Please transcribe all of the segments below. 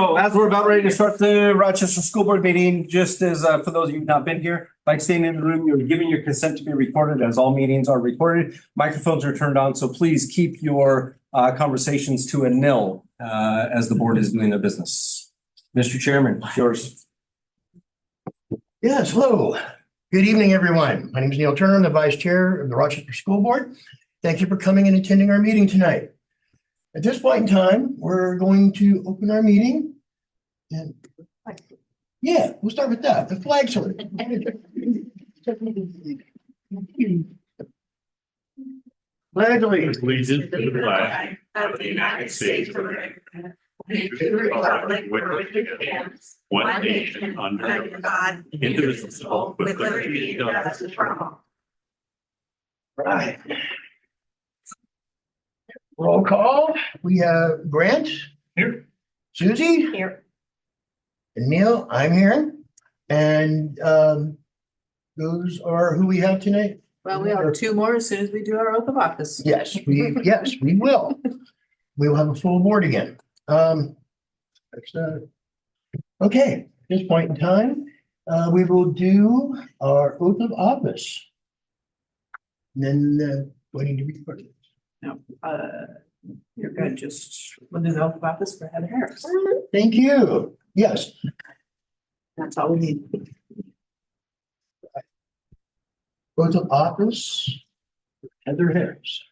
So as we're about ready to start the Rochester School Board meeting, just as for those of you who've not been here, like staying in the room, you're giving your consent to be recorded, as all meetings are recorded. Microphones are turned on, so please keep your conversations to a nil as the board is doing their business. Mr. Chairman, yours. Yes, hello. Good evening, everyone. My name is Neil Turner. I'm the Vice Chair of the Rochester School Board. Thank you for coming and attending our meeting tonight. At this point in time, we're going to open our meeting. And yeah, we'll start with that. The flag salute. Pledge Allegiance to the flag of the United States of America, and to the republic which stands one nation under God, indivisible, with liberty and justice for all. Right. Roll call. We have Grant. Here. Susie. Here. And Neil, I'm here. And those are who we have tonight. Well, we have two more as soon as we do our oath of office. Yes, we will. We will have a full board again. Okay, at this point in time, we will do our oath of office. And then we need to record it. No, you're good. Just we'll do the oath of office for Heather Harris. Thank you. Yes. That's all we need. Oath of office, Heather Harris.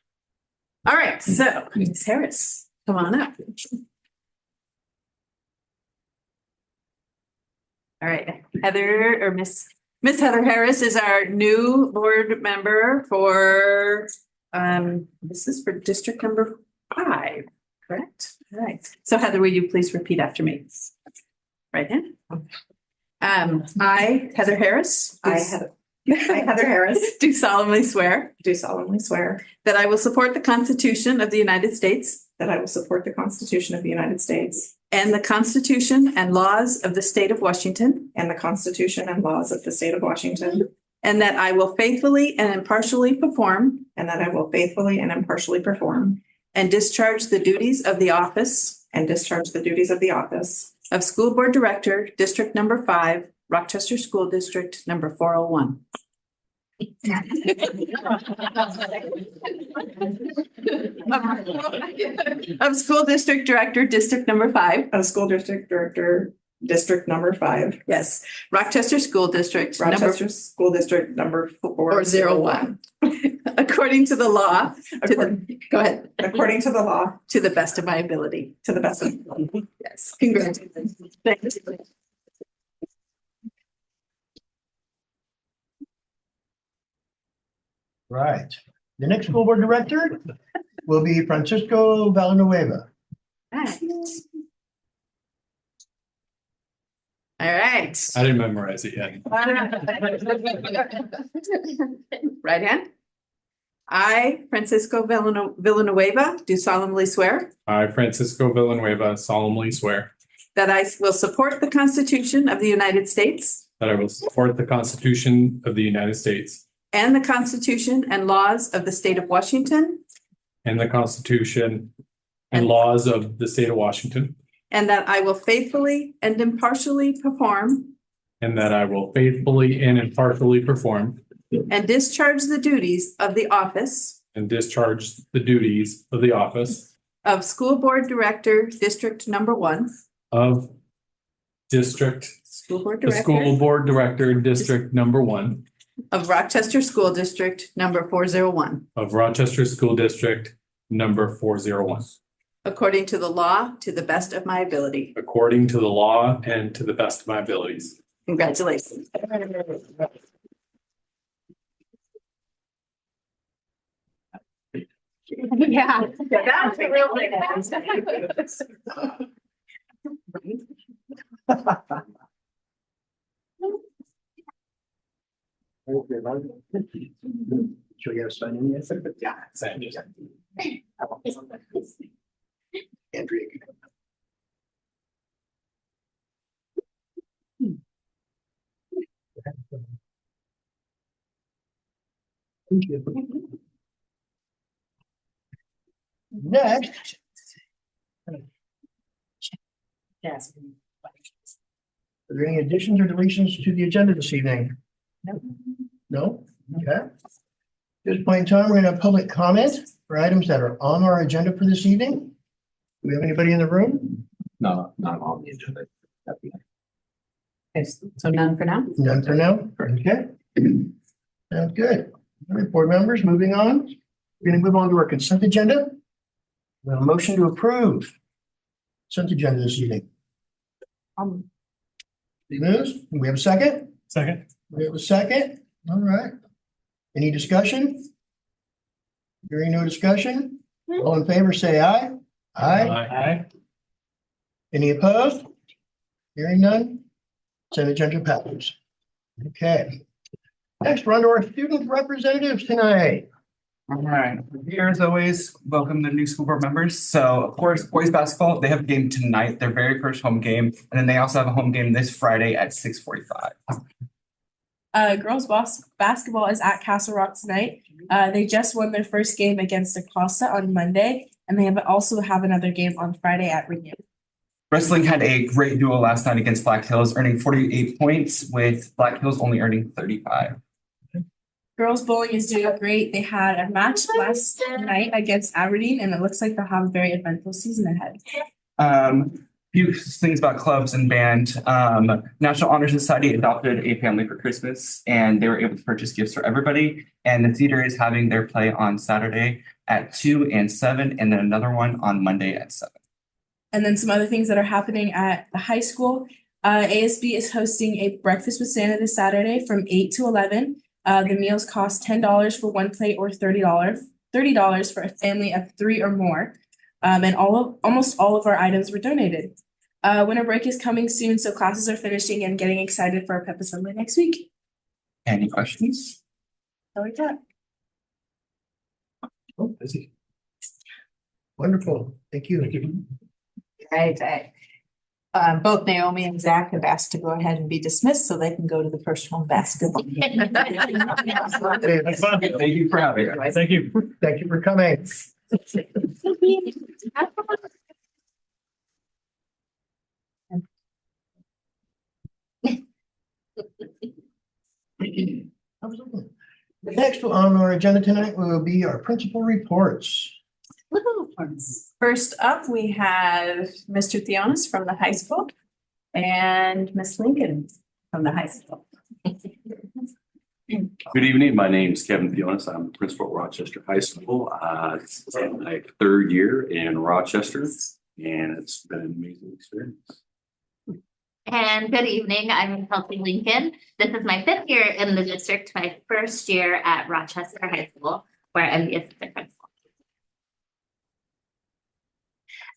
All right, so Ms. Harris, come on up. All right, Heather or Miss Heather Harris is our new board member for this is for district number 5, correct? All right. So Heather, will you please repeat after me? Right in. I, Heather Harris. I, Heather Harris, Do solemnly swear do solemnly swear that I will support the Constitution of the United States that I will support the Constitution of the United States and the Constitution and laws of the state of Washington, and the Constitution and laws of the state of Washington, and that I will faithfully and impartially perform and that I will faithfully and impartially perform and discharge the duties of the office and discharge the duties of the office of School Board Director, District Number 5, Rochester School District Number 401. Of School District Director, District Number 5. of School District Director, District Number 5, Yes, Rochester School District Rochester School District Number 401. According to the law, go ahead, according to the law, to the best of my ability. to the best of Yes, congratulations. Thanks. Right. The next school board director will be Francisco Villanueva. All right. I didn't memorize it yet. Right hand. I, Francisco Villanueva, do solemnly swear I, Francisco Villanueva, solemnly swear that I will support the Constitution of the United States that I will support the Constitution of the United States and the Constitution and laws of the state of Washington, and the Constitution and laws of the state of Washington, and that I will faithfully and impartially perform and that I will faithfully and impartially perform and discharge the duties of the office and discharge the duties of the office of School Board Director, District Number 1. of District, School Board the School Director Board Director, District Number 1 of Rochester School District Number 401, of Rochester School District Number 401, according to the law, to the best of my ability. according to the law and to the best of my abilities. Congratulations. Yeah, that was a real big Should we have sign in yet? Yeah, same, just- Andrea. Thank you. Next, Yes. Are there any additions or deletions to the agenda this evening? Nope. No? Okay. At this point in time, we're gonna have public comment for items that are on our agenda for this evening. Do we have anybody in the room? No, not on the agenda. Okay, so none for now? None for now? Okay. Sounds good. All right, board members, moving on. We're gonna move on to our consent agenda. We have a motion to approve consent agenda this evening. Steve moves. Do we have a second? Second. We have a second. All right. Any discussion? Hearing no discussion. All in favor, say aye. Aye. Aye. Any opposed? Hearing none. Consent agenda passes. Okay. Next, we're on to our student representatives tonight. All right, here as always, welcome the new school board members. So of course, boys basketball, they have a game tonight, their very first home game. And then they also have a home game this Friday at 6:45. Girls basketball is at Castle Rock tonight. They just won their first game against Acosta on Monday, and they also have another game on Friday at Renew. Wrestling had a great duel last night against Black Hills, earning 48 points, with Black Hills only earning 35. Girls bowling is doing great. They had a match last night against Aberdeen, and it looks like they'll have a very eventful season ahead. Few things about clubs and band. National Honor Society adopted a family for Christmas, and they were able to purchase gifts for everybody. And the theater is having their play on Saturday at 2 and 7, and then another one on Monday at 7. And then some other things that are happening at the high school. ASB is hosting a breakfast with Santa this Saturday from 8 to 11. The meals cost $10 for one plate or $30 for a family of 3 or more. And almost all of our items were donated. Winter break is coming soon, so classes are finishing and getting excited for our pep assembly next week. Any questions? So like that. Oh, busy. Wonderful. Thank you. Right. Both Naomi and Zach have asked to go ahead and be dismissed so they can go to the first home basketball. Hey, Thank you for having us. Thank you. thank you for coming. Next on our agenda tonight will be our principal reports. First up, we have Mr. Theonis from the high school and Miss Lincoln from the high school. Good evening. My name is Kevin Theonis. I'm principal at Rochester High School. It's my third year in Rochester, and it's been an amazing experience. And good evening, I'm Kelsey Lincoln. This is my 5th year in the district, my first year at Rochester High School, where I'm the assistant principal.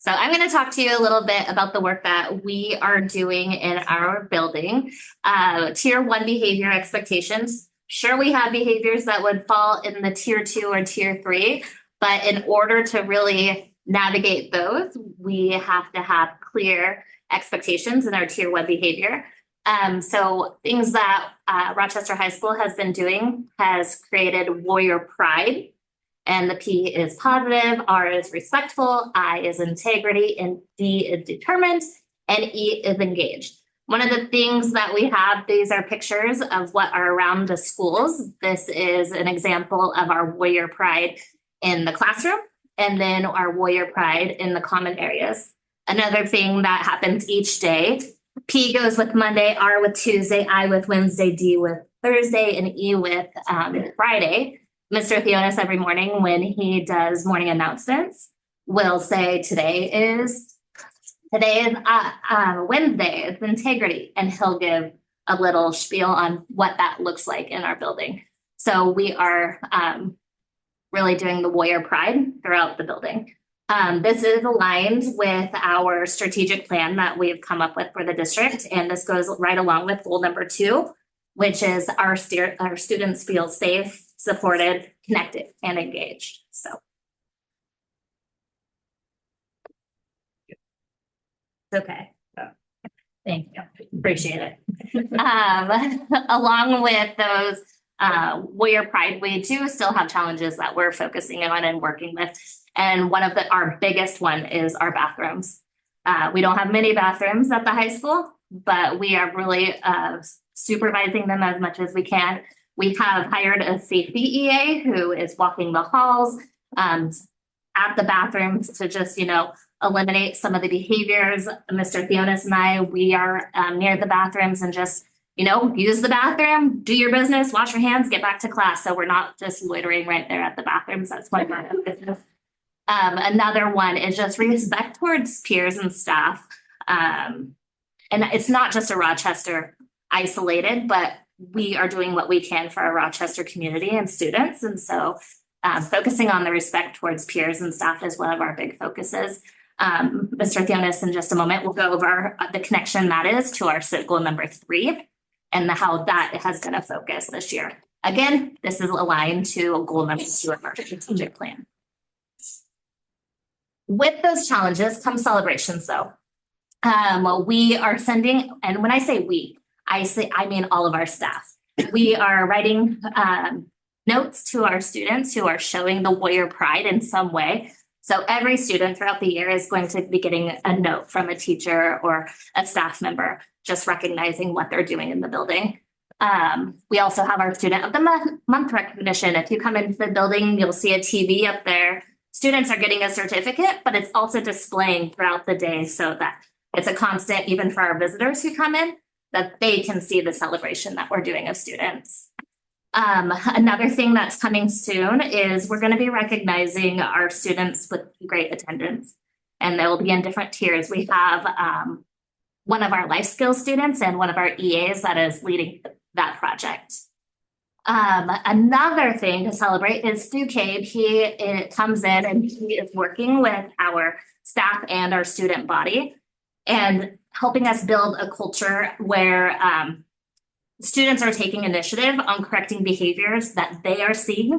So I'm going to talk to you a little bit about the work that we are doing in our building. Tier 1 behavior expectations. Sure, we have behaviors that would fall in the tier 2 or tier 3, but in order to really navigate those, we have to have clear expectations in our tier 1 behavior. So things that Rochester High School has been doing has created warrior pride. And the P is positive, R is respectful, I is integrity, and D is determined, and E is engaged. One of the things that we have, these are pictures of what are around the schools. This is an example of our warrior pride in the classroom, and then our warrior pride in the common areas. Another thing that happens each day, P goes with Monday, R with Tuesday, I with Wednesday, D with Thursday, and E with Friday. Mr. Theonis every morning when he does morning announcements will say today is Wednesday, it's integrity, and he'll give a little spiel on what that looks like in our building. So we are really doing the warrior pride throughout the building. This is aligned with our strategic plan that we've come up with for the district, and this goes right along with goal number 2, which is our students feel safe, supported, connected, and engaged. So. It's okay. Thank you. Appreciate it. Along with those warrior pride, we do still have challenges that we're focusing on and working with. And one of our biggest one is our bathrooms. We don't have many bathrooms at the high school, but we are really supervising them as much as we can. We have hired a safety EA who is walking the halls at the bathrooms to just, eliminate some of the behaviors. Mr. Theonis and I, we are near the bathrooms and just, use the bathroom, do your business, wash your hands, get back to class. So we're not just loitering right there at the bathrooms. That's one of our business. Another one is just respect towards peers and staff. And it's not just a Rochester isolated, but we are doing what we can for our Rochester community and students. And so focusing on the respect towards peers and staff is one of our big focuses. Mr. Theonis, in just a moment, will go over the connection that is to our SIP goal number 3 and how that has been a focus this year. Again, this is aligned to goal number 2 of our strategic plan. With those challenges come celebrations, though. We are sending, and when I say we, I mean all of our staff. We are writing notes to our students who are showing the warrior pride in some way. So every student throughout the year is going to be getting a note from a teacher or a staff member, just recognizing what they're doing in the building. We also have our student of the month recognition. If you come into the building, you'll see a TV up there. Students are getting a certificate, but it's also displaying throughout the day so that it's a constant, even for our visitors who come in, that they can see the celebration that we're doing of students. Another thing that's coming soon is we're going to be recognizing our students with great attendance, and they will be in different tiers. We have one of our life skills students and one of our EAs that is leading that project. Another thing to celebrate is Stu Cade. He comes in and he is working with our staff and our student body and helping us build a culture where students are taking initiative on correcting behaviors that they are seeing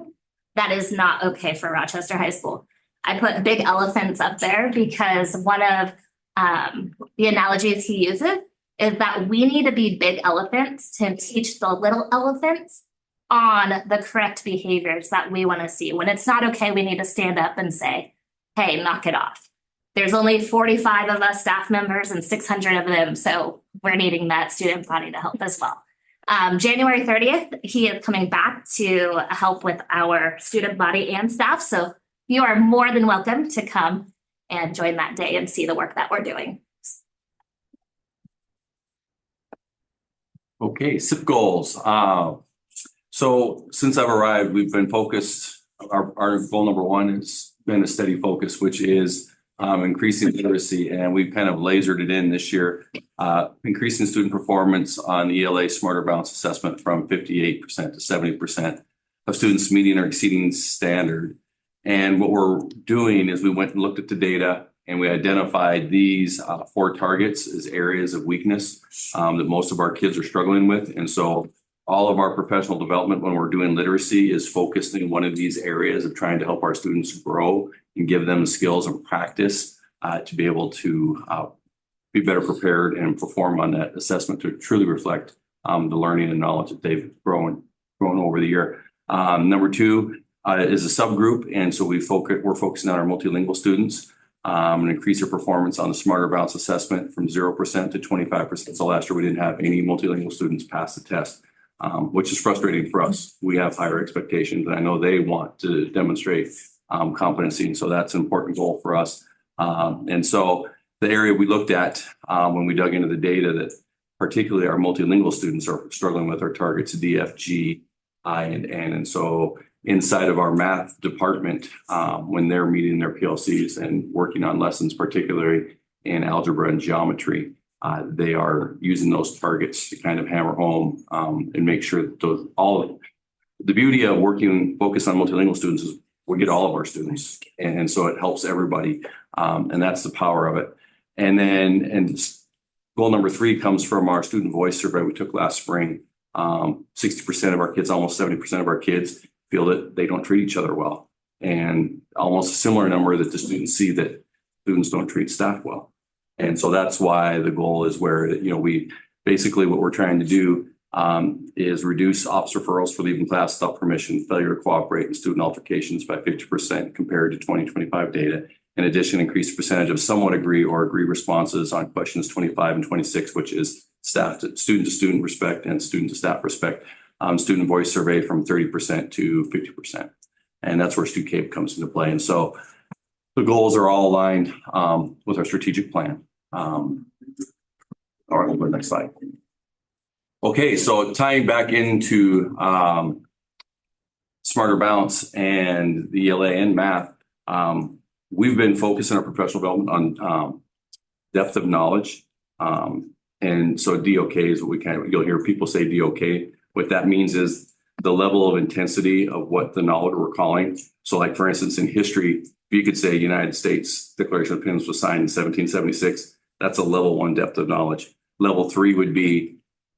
that is not okay for Rochester High School. I put big elephants up there because one of the analogies he uses is that we need to be big elephants to teach the little elephants on the correct behaviors that we want to see. When it's not okay, we need to stand up and say, hey, knock it off. There's only 45 of us staff members and 600 of them, so we're needing that student body to help as well. January 30th, he is coming back to help with our student body and staff, so you are more than welcome to come and join that day and see the work that we're doing. Okay, SIP goals. So since I've arrived, we've been focused, our goal number 1 has been a steady focus, which is increasing literacy, and we've kind of lasered it in this year, increasing student performance on the ELA Smarter Balance Assessment from 58% to 70% of students meeting or exceeding standard. And what we're doing is we went and looked at the data and we identified these 4 targets as areas of weakness that most of our kids are struggling with. And so all of our professional development when we're doing literacy is focused in one of these areas of trying to help our students grow and give them the skills and practice to be able to be better prepared and perform on that assessment to truly reflect the learning and knowledge that they've grown over the year. Number 2 is a subgroup, and so we're focusing on our multilingual students and increase their performance on the Smarter Balance Assessment from 0% to 25%. So last year we didn't have any multilingual students pass the test, which is frustrating for us. We have higher expectations, and I know they want to demonstrate competency, and so that's an important goal for us. And so the area we looked at when we dug into the data that particularly our multilingual students are struggling with our targets D, F, G, I, and N. And so inside of our math department, when they're meeting their PLCs and working on lessons, particularly in algebra and geometry, they are using those targets to kind of hammer home and make sure that the beauty of working focused on multilingual students is we get all of our students. And so it helps everybody. And that's the power of it. And then goal number 3 comes from our student voice survey we took last spring. 60% of our kids, almost 70% of our kids feel that they don't treat each other well. And almost a similar number that the students see that students don't treat staff well. And so that's why the goal is where, we basically what we're trying to do is reduce officer referrals for leaving class without permission, failure to cooperate, and student altercations by 50% compared to 2025 data, In addition, increase the percentage of somewhat agree or agree responses on questions 25 and 26, which is student to student respect and student to staff respect. Student voice survey from 30% to 50%. And that's where Stu Cape comes into play. And so the goals are all aligned with our strategic plan. All right, we'll go to the next slide. Okay, so tying back into Smarter Bounce and the ELA and math, we've been focusing our professional development on depth of knowledge. And so DOK is what you'll hear people say DOK. What that means is the level of intensity of what the knowledge we're calling. So like, for instance, in history, you could say United States Declaration of Independence was signed in 1776. That's a level 1 depth of knowledge. Level 3 would be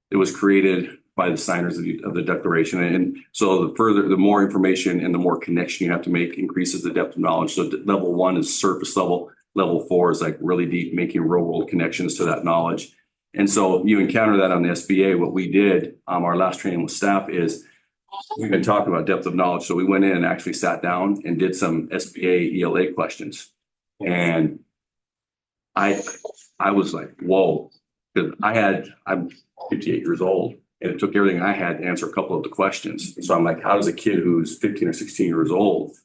it was created by the signers of the Declaration. And so the more information and the more connection you have to make increases the depth of knowledge. So level 1 is surface level. Level 4 is like really deep, making real world connections to that knowledge. And so you encounter that on the SBA. What we did, our last training with staff is we've been talking about depth of knowledge. So we went in and actually sat down and did some SBA ELA questions. And I was like, whoa, because I'm 58 years old and it took everything I had to answer a couple of the questions. So I'm like, how does a kid who's 15 or 16 years old?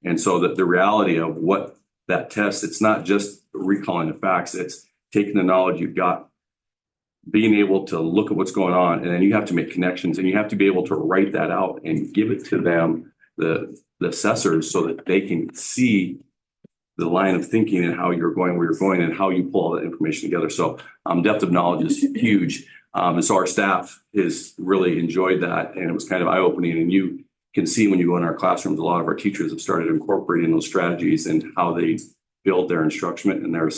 And so that the reality of what that test, it's not just recalling the facts, it's taking the knowledge you've got, being able to look at what's going on, and then you have to make connections and you have to be able to write that out and give it to them, the assessors, so that they can see the line of thinking and how you're going, where you're going, and how you pull all that information together. So depth of knowledge is huge. And so our staff has really enjoyed that. And it was kind of eye-opening. And you can see when you go in our classrooms, a lot of our teachers have started incorporating those strategies and how they build their instruction and their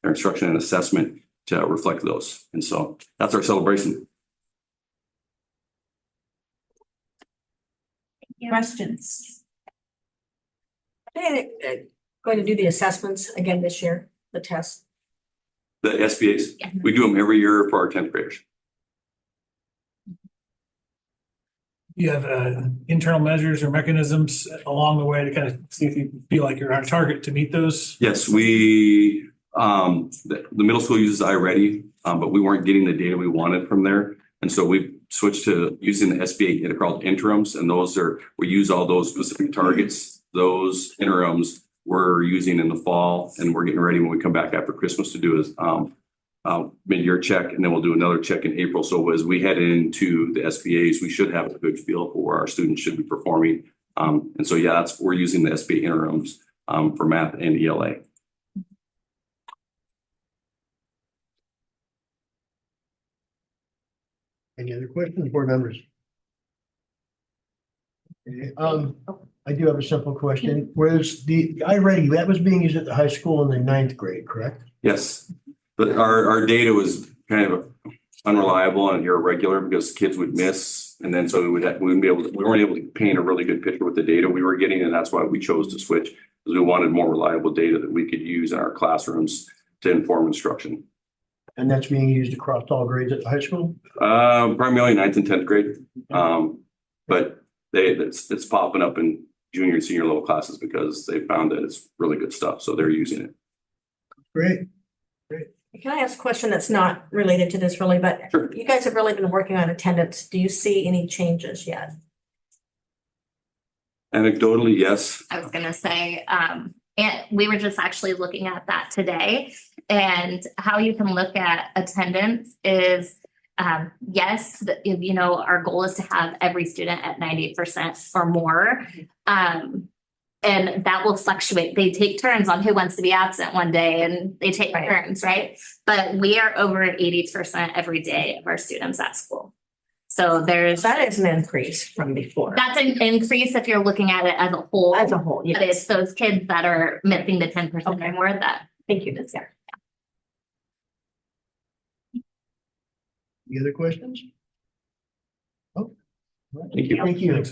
instruction and assessment to reflect those. And so that's our celebration. Questions? Going to do the assessments again this year, the tests. The SBAs, we do them every year for our 10th graders. You have internal measures or mechanisms along the way to kind of see if you feel like you're on target to meet those? Yes, we, the middle school uses iReady, but we weren't getting the data we wanted from there. And so we switched to using the SBA data called interims. And we use all those specific targets. Those interims we're using in the fall, and we're getting ready when we come back after Christmas to do a mid-year check, and then we'll do another check in April. So as we head into the SBAs, we should have a good feel for where our students should be performing. And so, yeah, we're using the SBA interims for math and ELA. Any other questions, board members? Okay, I do have a simple question. Whereas the iReady, that was being used at the high school in the 9th grade, correct? Yes, but our data was kind of unreliable and irregular because kids would miss, and then so we weren't able to paint a really good picture with the data we were getting, and that's why we chose to switch, because we wanted more reliable data that we could use in our classrooms to inform instruction. And that's being used across all grades at the high school? Primarily 9th and 10th grade, but it's popping up in junior and senior level classes because they found that it's really good stuff, so they're using it. Great. Can I ask a question that's not related to this really, but Sure. you guys have really been working on attendance. Do you see any changes yet? Anecdotally, yes. I was gonna say, and we were just actually looking at that today, and how you can look at attendance is, yes, our goal is to have every student at 90% or more. And that will fluctuate. They take turns on who wants to be absent one day, and they take turns, right? But we are over 80% every day of our students at school. So That is an increase from before. that's an increase if you're looking at it as a whole. As a whole, But yes. it's those kids that are missing the 10% Okay. or more that. Thank you, Ms. Sarah. Any other questions? Oh. Thank you. Thank you.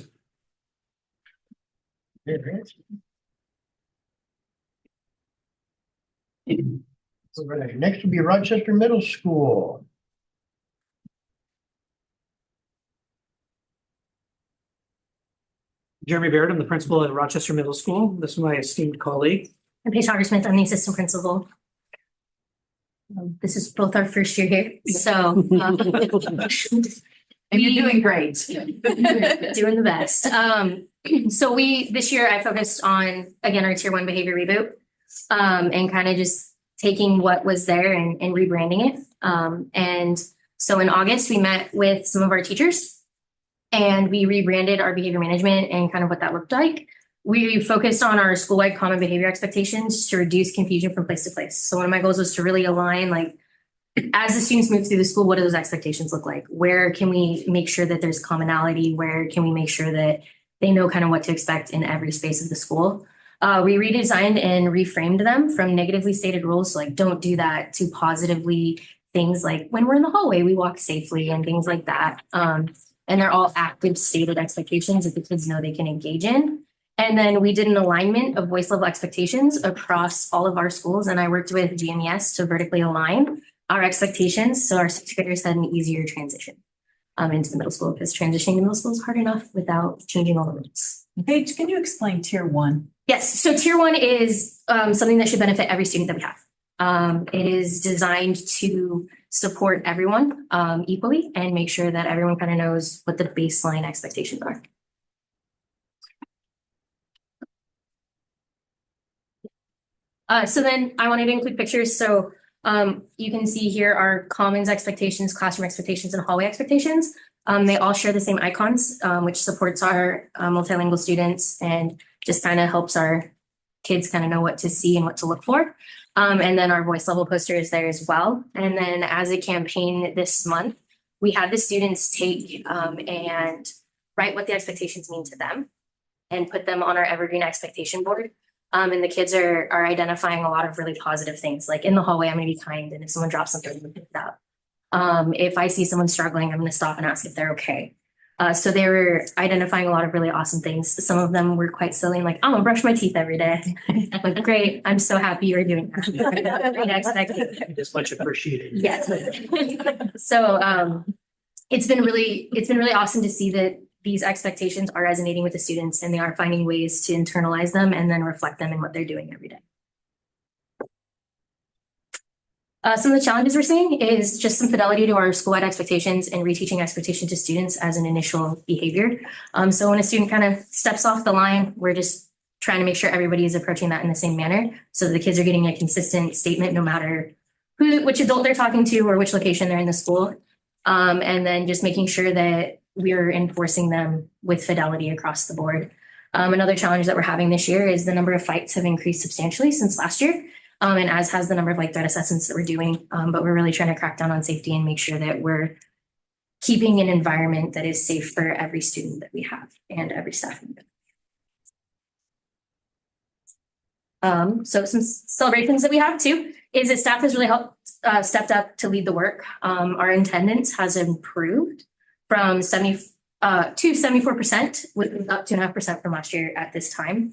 Yeah, thanks. All right, next will be Rochester Middle School. Jeremy Baird, I'm the principal at Rochester Middle School. This is my esteemed colleague. I'm Paige Hoggersmith. I'm the assistant principal. This is both our first year here, so And you're doing great. doing the best. So this year I focused on, again, our tier 1 behavior reboot, and kind of just taking what was there and rebranding it. And so in August, we met with some of our teachers and we rebranded our behavior management and kind of what that looked like. We focused on our school-wide common behavior expectations to reduce confusion from place to place. So one of my goals was to really align, like, as the students move through the school, what do those expectations look like? Where can we make sure that there's commonality? Where can we make sure that they know kind of what to expect in every space of the school? We redesigned and reframed them from negatively stated rules, so like don't do that, to positively things like when we're in the hallway, we walk safely and things like that. And they're all active stated expectations that the kids know they can engage in. And then we did an alignment of voice level expectations across all of our schools. And I worked with GMES to vertically align our expectations so our sixth graders had an easier transition into the middle school, because transitioning to middle school is hard enough without changing all the rules. Paige, can you explain tier 1? Yes, so tier 1 is something that should benefit every student that we have. It is designed to support everyone equally and make sure that everyone kind of knows what the baseline expectations are. So then I wanted to include pictures. So you can see here our commons expectations, classroom expectations, and hallway expectations. They all share the same icons, which supports our multilingual students and just kind of helps our kids kind of know what to see and what to look for. And then our voice level poster is there as well. And then as a campaign this month, we had the students take and write what the expectations mean to them and put them on our evergreen expectation board. And the kids are identifying a lot of really positive things. Like in the hallway, I'm going to be kind. And if someone drops something, I'm going to pick it up. If I see someone struggling, I'm going to stop and ask if they're okay. So they were identifying a lot of really awesome things. Some of them were quite silly, like, I'm gonna brush my teeth every day. Like, great, I'm so happy you're doing that. Great expectation. It's much appreciated. Yes. So it's been really awesome to see that these expectations are resonating with the students and they are finding ways to internalize them and then reflect them in what they're doing every day. Some of the challenges we're seeing is just some fidelity to our school-wide expectations and reteaching expectation to students as an initial behavior. So when a student kind of steps off the line, we're just trying to make sure everybody is approaching that in the same manner so that the kids are getting a consistent statement no matter which adult they're talking to or which location they're in the school. And then just making sure that we're enforcing them with fidelity across the board. Another challenge that we're having this year is the number of fights have increased substantially since last year. And as has the number of threat assessments that we're doing. But we're really trying to crack down on safety and make sure that we're keeping an environment that is safe for every student that we have and every staff member. So some celebrations that we have too is that staff has really stepped up to lead the work. Our attendance has improved from 70 to 74%, which was up 2.5% from last year at this time.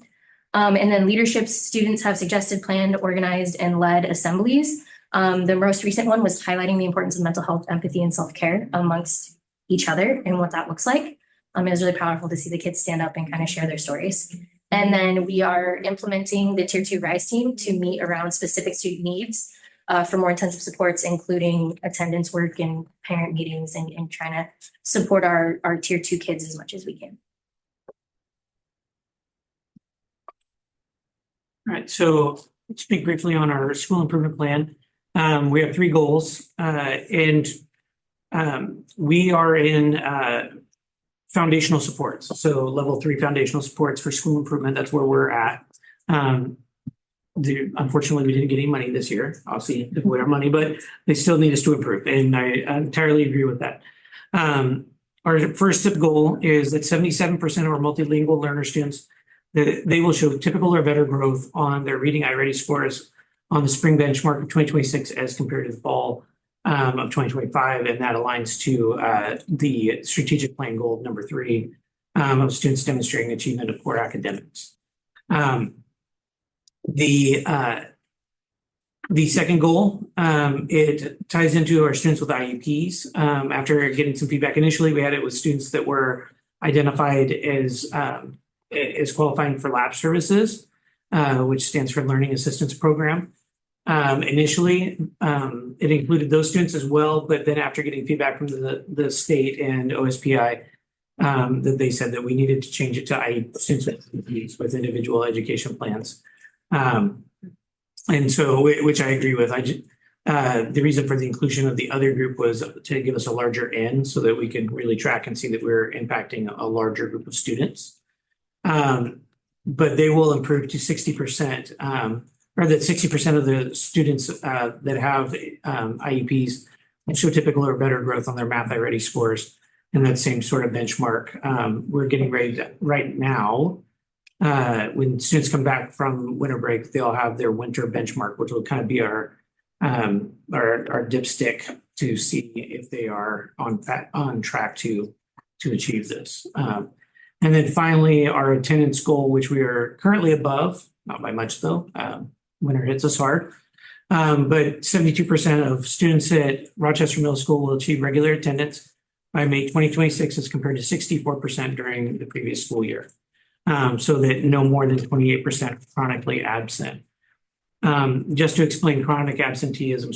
And then leadership students have suggested, planned, organized, and led assemblies. The most recent one was highlighting the importance of mental health, empathy, and self-care amongst each other and what that looks like. It was really powerful to see the kids stand up and kind of share their stories. And then we are implementing the Tier 2 RISE team to meet around specific student needs for more intensive supports, including attendance work and parent meetings and trying to support our Tier 2 kids as much as we can. All right, so let's speak briefly on our school improvement plan. We have 3 goals, and we are in foundational supports. So level 3 foundational supports for school improvement. That's where we're at. Unfortunately, we didn't get any money this year. Obviously, deployed our money, but they still need us to improve, and I entirely agree with that. Our first goal is that 77% of our multilingual learner students they will show typical or better growth on their reading iReady scores on the spring benchmark of 2026 as compared to the fall of 2025. And that aligns to the strategic plan goal number 3 of students demonstrating achievement of core academics. The second goal, it ties into our students with IEPs. After getting some feedback initially, we had it with students that were identified as qualifying for lab services. which stands for Learning Assistance Program. Initially, it included those students as well, but then after getting feedback from the state and OSPI, that they said that we needed to change it to IEP students with individual education plans. And so, which I agree with. The reason for the inclusion of the other group was to give us a larger N so that we could really track and see that we're impacting a larger group of students. But they will improve to 60%, or that 60% of the students that have IEPs will show typical or better growth on their Math iReady scores in that same sort of benchmark. We're getting ready to, right now, when students come back from winter break, they'll have their winter benchmark, which will kind of be our dipstick to see if they are on track to achieve this. And then finally, our attendance goal, which we are currently above, not by much though, winter hits us hard. But 72% of students at Rochester Middle School will achieve regular attendance by May 2026 as compared to 64% during the previous school year. So that no more than 28% chronically absent. Just to explain chronic absenteeism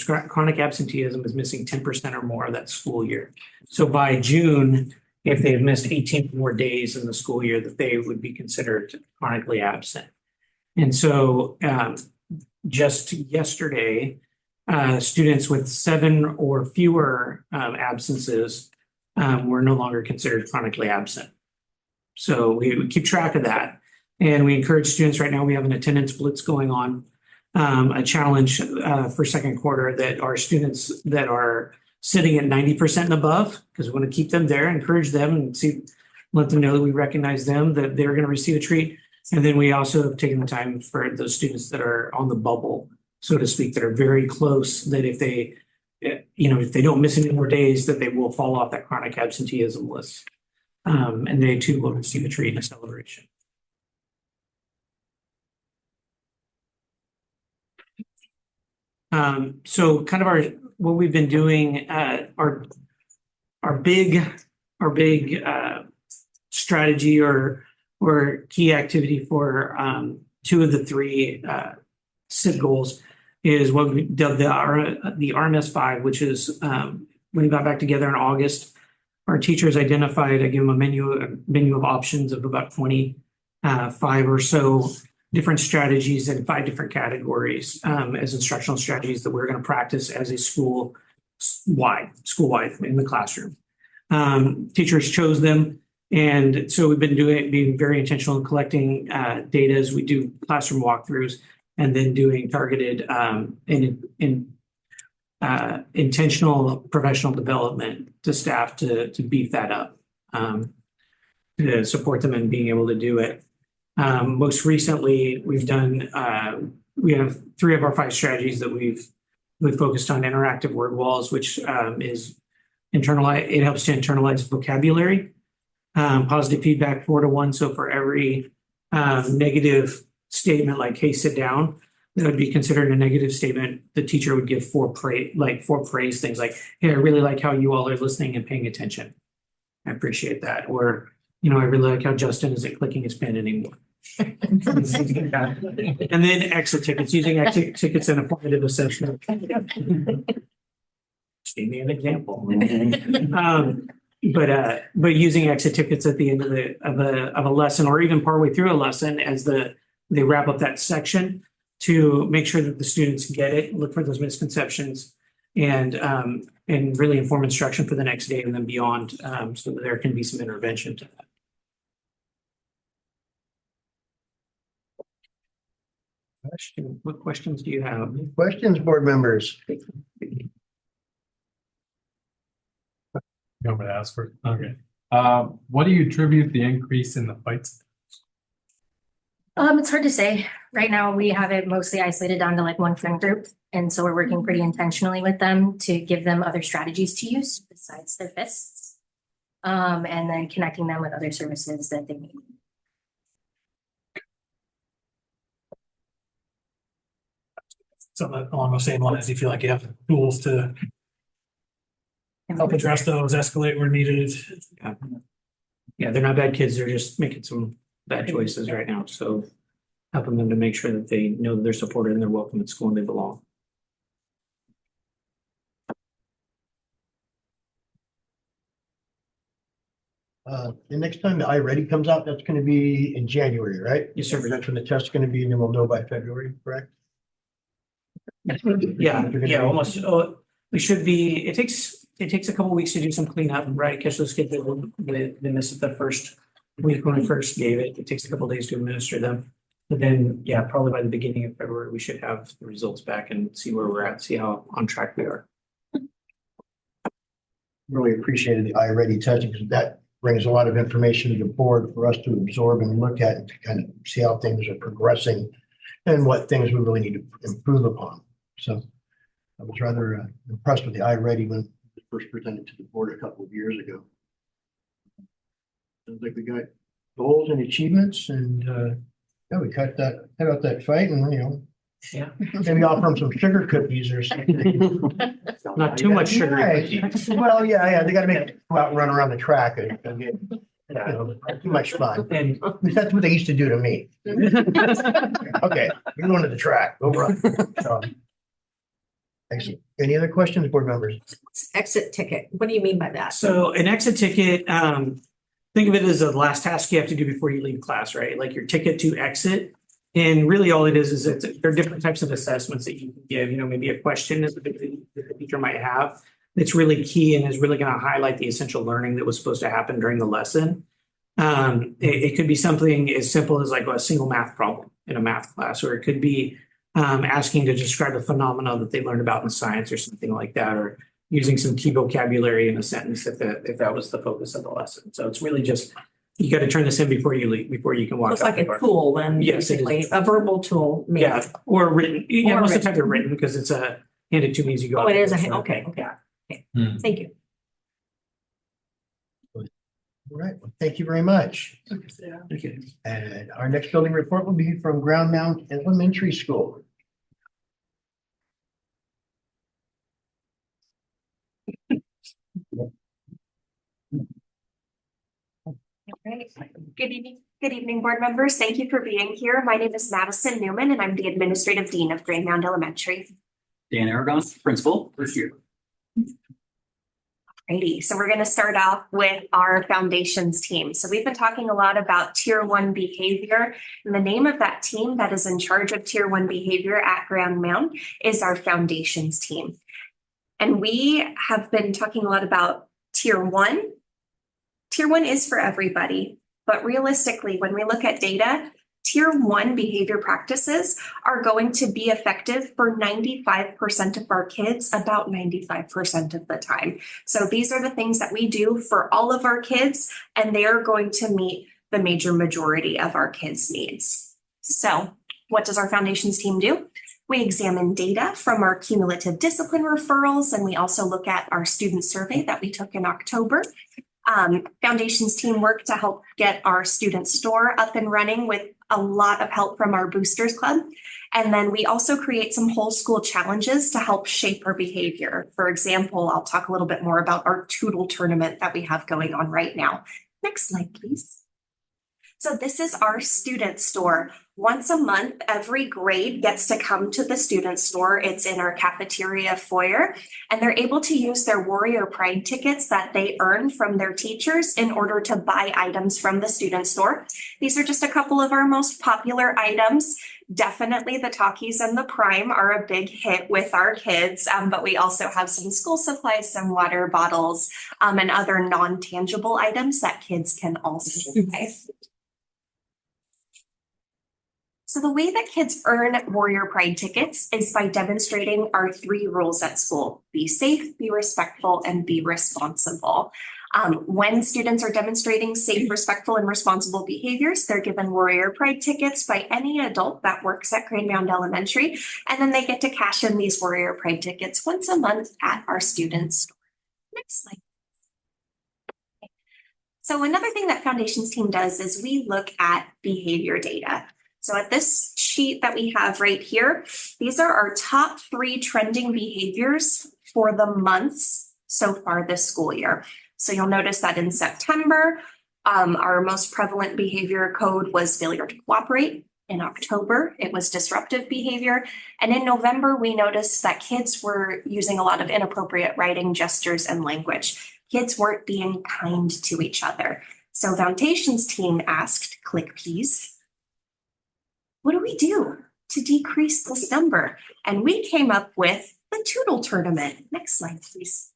is missing 10% or more of that school year. So by June, if they have missed 18 more days in the school year, that they would be considered chronically absent. And so just yesterday, students with 7 or fewer absences were no longer considered chronically absent. So we keep track of that. And we encourage students right now, we have an attendance blitz going on. A challenge for second quarter that our students that are sitting at 90% and above, because we want to keep them there, encourage them and let them know that we recognize them, that they're going to receive a treat. And then we also have taken the time for those students that are on the bubble, so to speak, that are very close, that if they don't miss any more days, that they will fall off that chronic absenteeism list. And they too will receive a treat and a celebration. So kind of what we've been doing, our big strategy or key activity for 2 of the 3 SIP goals is what we dubbed the RMS 5, which is when we got back together in August, our teachers identified, I gave them a menu of options of about 25 or so different strategies in 5 different categories as instructional strategies that we're going to practice as a school-wide in the classroom. Teachers chose them, and so we've been being very intentional in collecting data as we do classroom walkthroughs, and then doing targeted intentional professional development to staff to beef that up, to support them in being able to do it. Most recently, we have 3 of our 5 strategies that we've focused on interactive word walls, which is it helps to internalize vocabulary, positive feedback 4 to 1. So for every negative statement, like, hey, sit down, that would be considered a negative statement. The teacher would give 4 praise things like, hey, I really like how you all are listening and paying attention. I appreciate that. Or, I really like how Justin isn't clicking his pen anymore. And then exit tickets, using exit tickets in a formative assessment. Just give me an example. But using exit tickets at the end of a lesson, or even partway through a lesson, as they wrap up that section, to make sure that the students get it, look for those misconceptions, and really inform instruction for the next day and then beyond, so that there can be some intervention to that. What questions do you have? Questions, board members? You want me to ask for? Okay. What do you attribute the increase in the fights? It's hard to say. Right now, we have it mostly isolated down to like one friend group. And so we're working pretty intentionally with them to give them other strategies to use besides their fists. And then connecting them with other services that they need. So along the same lines, you feel like you have tools to help address those, escalate where needed. Yeah, they're not bad kids. They're just making some bad choices right now. So helping them to make sure that they know that they're supported and they're welcome at school and they belong. The next time the iReady comes out, that's gonna be in January, right? Yes, sir. That's when the test's gonna be, and then we'll know by February, correct? Yeah, almost. Oh, we should be, it takes a couple weeks to do some cleanup, right? Catch those kids that they missed it the first week when we first gave it. It takes a couple days to administer them. But then, yeah, probably by the beginning of February, we should have the results back and see where we're at, see how on track we are. Really appreciated the iReady testing because that brings a lot of information to the board for us to absorb and look at and to kind of see how things are progressing and what things we really need to improve upon. So I was rather impressed with the iReady when it was first presented to the board a couple of years ago. Sounds like we got goals and achievements and yeah, we cut out that fight and Yeah. maybe offer them some sugar cookies or something. Not too much sugar. Right. Well, yeah, they gotta make it go out and run around the track and get, too much fun. And That's what they used to do to me. Okay, you're going to the track, go run. So, excellent. Any other questions, board members? Exit ticket. What do you mean by that? so an exit ticket, think of it as the last task you have to do before you leave class, right? Like your ticket to exit. And really all it is there are different types of assessments that you can give, maybe a question that the teacher might have that's really key and is really going to highlight the essential learning that was supposed to happen during the lesson. It could be something as simple as like a single math problem in a math class, or it could be asking to describe a phenomenon that they learned about in science or something like that, or using some key vocabulary in a sentence if that was the focus of the lesson. So it's really just, you got to turn this in before you leave, before you can walk It's out like the a door. tool then, Yes, it is. basically, a verbal tool. maybe. Yeah, or written. Yeah, Or most of the written. time they're written because it's a handed to me as you go. Oh, out it the is, door. okay. Yeah. Thank you. All right, well, thank you very much. Okay. And our next building report will be from Ground Mount Elementary School. Great. Good evening, board members. Thank you for being here. My name is Madison Newman, and I'm the Administrative Dean of Green Mound Elementary. Dan Aragon, principal, we're here. Alrighty, so we're going to start off with our foundations team. So we've been talking a lot about Tier 1 behavior, and the name of that team that is in charge of Tier 1 behavior at Grand Mound is our foundations team. And we have been talking a lot about Tier 1. Tier 1 is for everybody, but realistically, when we look at data, Tier 1 behavior practices are going to be effective for 95% of our kids about 95% of the time. So these are the things that we do for all of our kids, and they are going to meet the major majority of our kids' needs. So what does our foundations team do? We examine data from our cumulative discipline referrals, and we also look at our student survey that we took in October. Foundations team work to help get our student store up and running with a lot of help from our Boosters Club. And then we also create some whole school challenges to help shape our behavior. For example, I'll talk a little bit more about our Toodle tournament that we have going on right now. Next slide, please. So this is our student store. Once a month, every grade gets to come to the student store. It's in our cafeteria foyer, and they're able to use their Warrior Pride tickets that they earn from their teachers in order to buy items from the student store. These are just a couple of our most popular items. Definitely the Takis and the Prime are a big hit with our kids, but we also have some school supplies, some water bottles, and other non-tangible items that kids can also buy. So the way that kids earn Warrior Pride tickets is by demonstrating our 3 rules at school: be safe, be respectful, and be responsible. When students are demonstrating safe, respectful, and responsible behaviors, they're given Warrior Pride tickets by any adult that works at Green Mound Elementary, and then they get to cash in these Warrior Pride tickets once a month at our student store. Next slide. So another thing that Foundations team does is we look at behavior data. So at this sheet that we have right here, these are our top 3 trending behaviors for the months so far this school year. So you'll notice that in September, our most prevalent behavior code was failure to cooperate. In October, it was disruptive behavior. And in November, we noticed that kids were using a lot of inappropriate writing, gestures, and language. Kids weren't being kind to each other. So Foundation's team asked, click please, what do we do to decrease this number? And we came up with the Toodle Tournament. Next slide, please.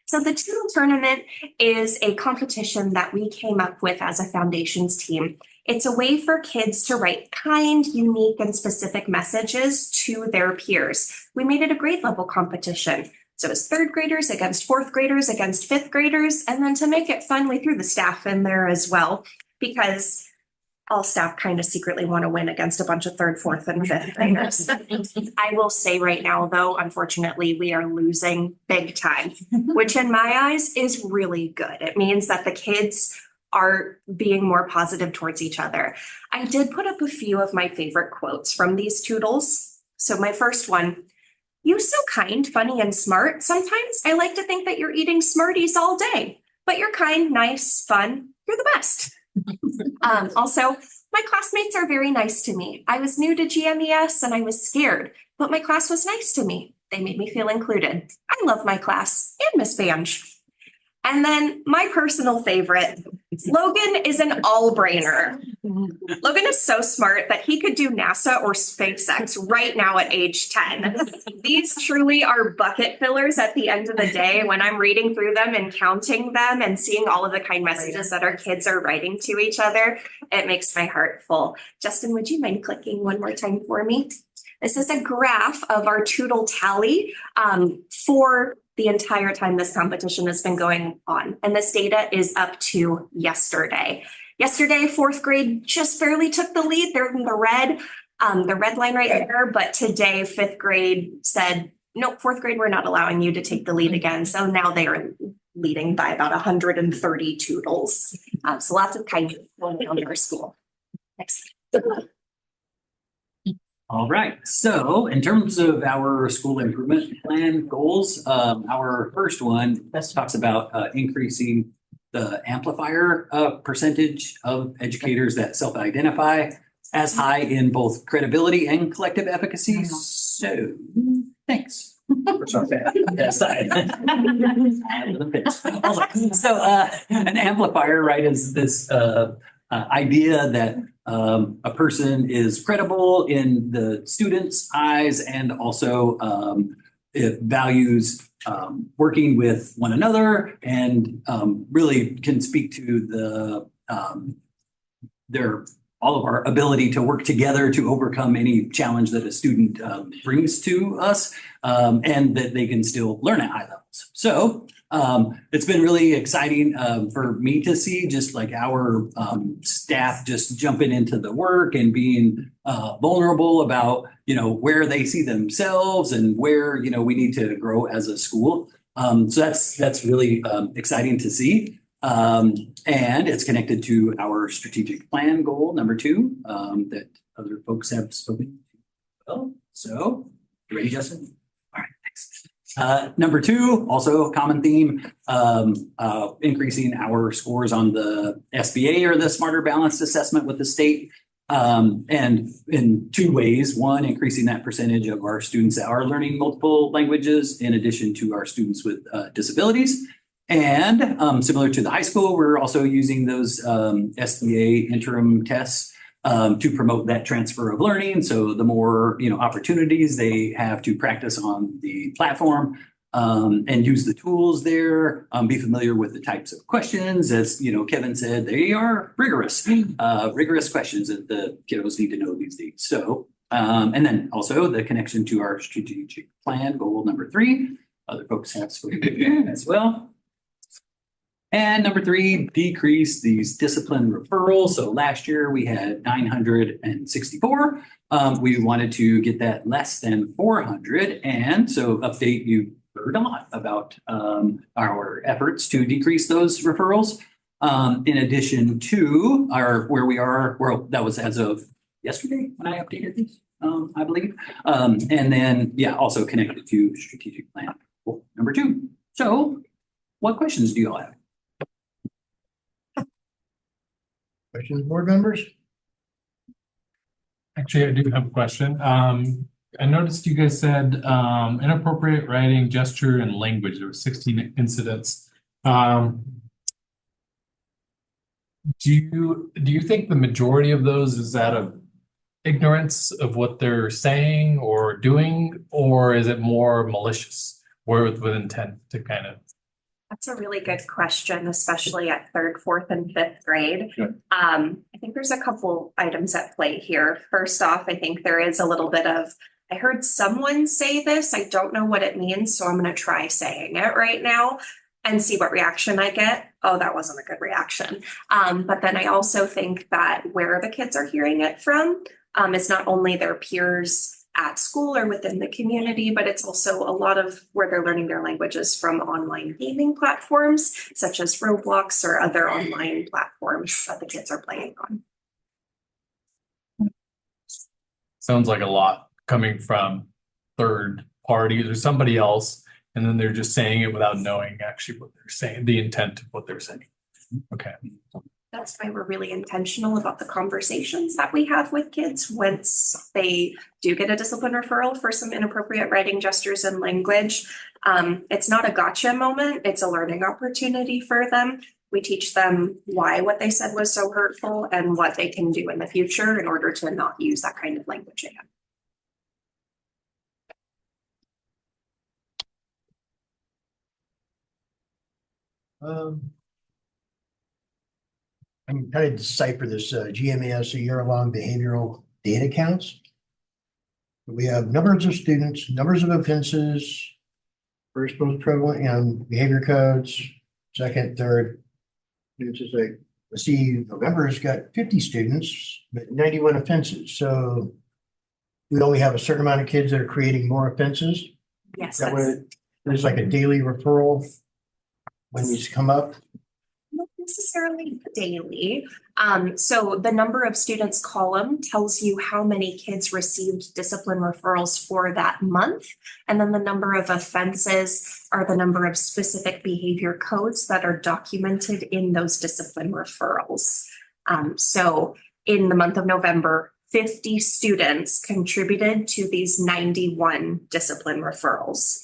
So the Toodle Tournament is a competition that we came up with as a Foundations team. It's a way for kids to write kind, unique, and specific messages to their peers. We made it a grade level competition. So it's third graders against fourth graders against fifth graders. And then to make it fun, we threw the staff in there as well, because all staff kind of secretly want to win against a bunch of third, fourth, and fifth graders. I will say right now, though, unfortunately, we are losing big time, which in my eyes is really good. It means that the kids are being more positive towards each other. I did put up a few of my favorite quotes from these Toodles. So my first one, you so kind, funny, and smart. Sometimes I like to think that you're eating Smarties all day, but you're kind, nice, fun. You're the best. Also, my classmates are very nice to me. I was new to GMES and I was scared, but my class was nice to me. They made me feel included. I love my class and Miss Banj. And then my personal favorite, Logan is an all-brainer. Logan is so smart that he could do NASA or SpaceX right now at age 10. These truly are bucket fillers at the end of the day when I'm reading through them and counting them and seeing all of the kind messages that our kids are writing to each other. It makes my heart full. Justin, would you mind clicking one more time for me? This is a graph of our Toodle tally for the entire time this competition has been going on. And this data is up to yesterday. Yesterday, fourth grade just barely took the lead. They're in the red line right there. But today, fifth grade said, nope, fourth grade, we're not allowing you to take the lead again. So now they are leading by about 130 Toodles. So lots of kindness going on in our school. Next. All right, so in terms of our school improvement plan goals, our first one talks about increasing the amplifier percentage of educators that self-identify as high in both credibility and collective efficacy. So, thanks. Yes, so an amplifier, right, is this idea that a person is credible in the student's eyes and also it values working with one another and really can speak to all of our ability to work together to overcome any challenge that a student brings to us and that they can still learn at high levels. So it's been really exciting for me to see just like our staff just jumping into the work and being vulnerable about, where they see themselves and where, we need to grow as a school. So that's really exciting to see. And it's connected to our strategic plan goal, number 2, that other folks have spoken to. Well, so you ready, Justin? All right, thanks. Number 2, also a common theme, increasing our scores on the SBA or the Smarter Balanced Assessment with the state. And in 2 ways. 1, increasing that percentage of our students that are learning multiple languages in addition to our students with disabilities. And similar to the high school, we're also using those SBA interim tests to promote that transfer of learning. So the more opportunities they have to practice on the platform and use the tools there, be familiar with the types of questions. As Kevin said, they are rigorous questions that the kiddos need to know these days. So and then also the connection to our strategic plan goal number 3. Other folks have spoken as well. And number 3, decrease these discipline referrals. So last year we had 964. We wanted to get that less than 400. And so update, you heard a lot about our efforts to decrease those referrals. In addition to that was as of yesterday when I updated these, I believe. And then, also connected to strategic plan goal number 2. So what questions do you all have? Questions, board members? Actually, I do have a question. I noticed you guys said inappropriate writing, gesture, and language. There were 16 incidents. Do you think the majority of those is out of ignorance of what they're saying or doing, or is it more malicious, where with intent to kind of? That's a really good question, especially at third, fourth, and fifth grade. Yeah. I think there's a couple items at play here. First off, I think there is a little bit of, I heard someone say this, I don't know what it means, so I'm gonna try saying it right now and see what reaction I get. Oh, that wasn't a good reaction. But then I also think that where the kids are hearing it from is not only their peers at school or within the community, but it's also a lot of where they're learning their languages from online gaming platforms, such as Roblox or other online platforms that the kids are playing on. Sounds like a lot coming from third parties or somebody else, and then they're just saying it without knowing actually what they're saying, the intent of what they're saying. Okay. That's why we're really intentional about the conversations that we have with kids once they do get a discipline referral for some inappropriate writing, gestures, and language. It's not a gotcha moment, it's a learning opportunity for them. We teach them why what they said was so hurtful and what they can do in the future in order to not use that kind of language again. I'm trying to decipher this GMAS, a year-long behavioral data counts. We have numbers of students, numbers of offenses, first most prevalent in behavior codes, second, third. It's just like, let's see, November has got 50 students, but 91 offenses. So we only have a certain amount of kids that are creating more offenses. Yes, That way, there's like a daily referral when these come up. not necessarily daily. So the number of students column tells you how many kids received discipline referrals for that month. And then the number of offenses are the number of specific behavior codes that are documented in those discipline referrals. So in the month of November, 50 students contributed to these 91 discipline referrals.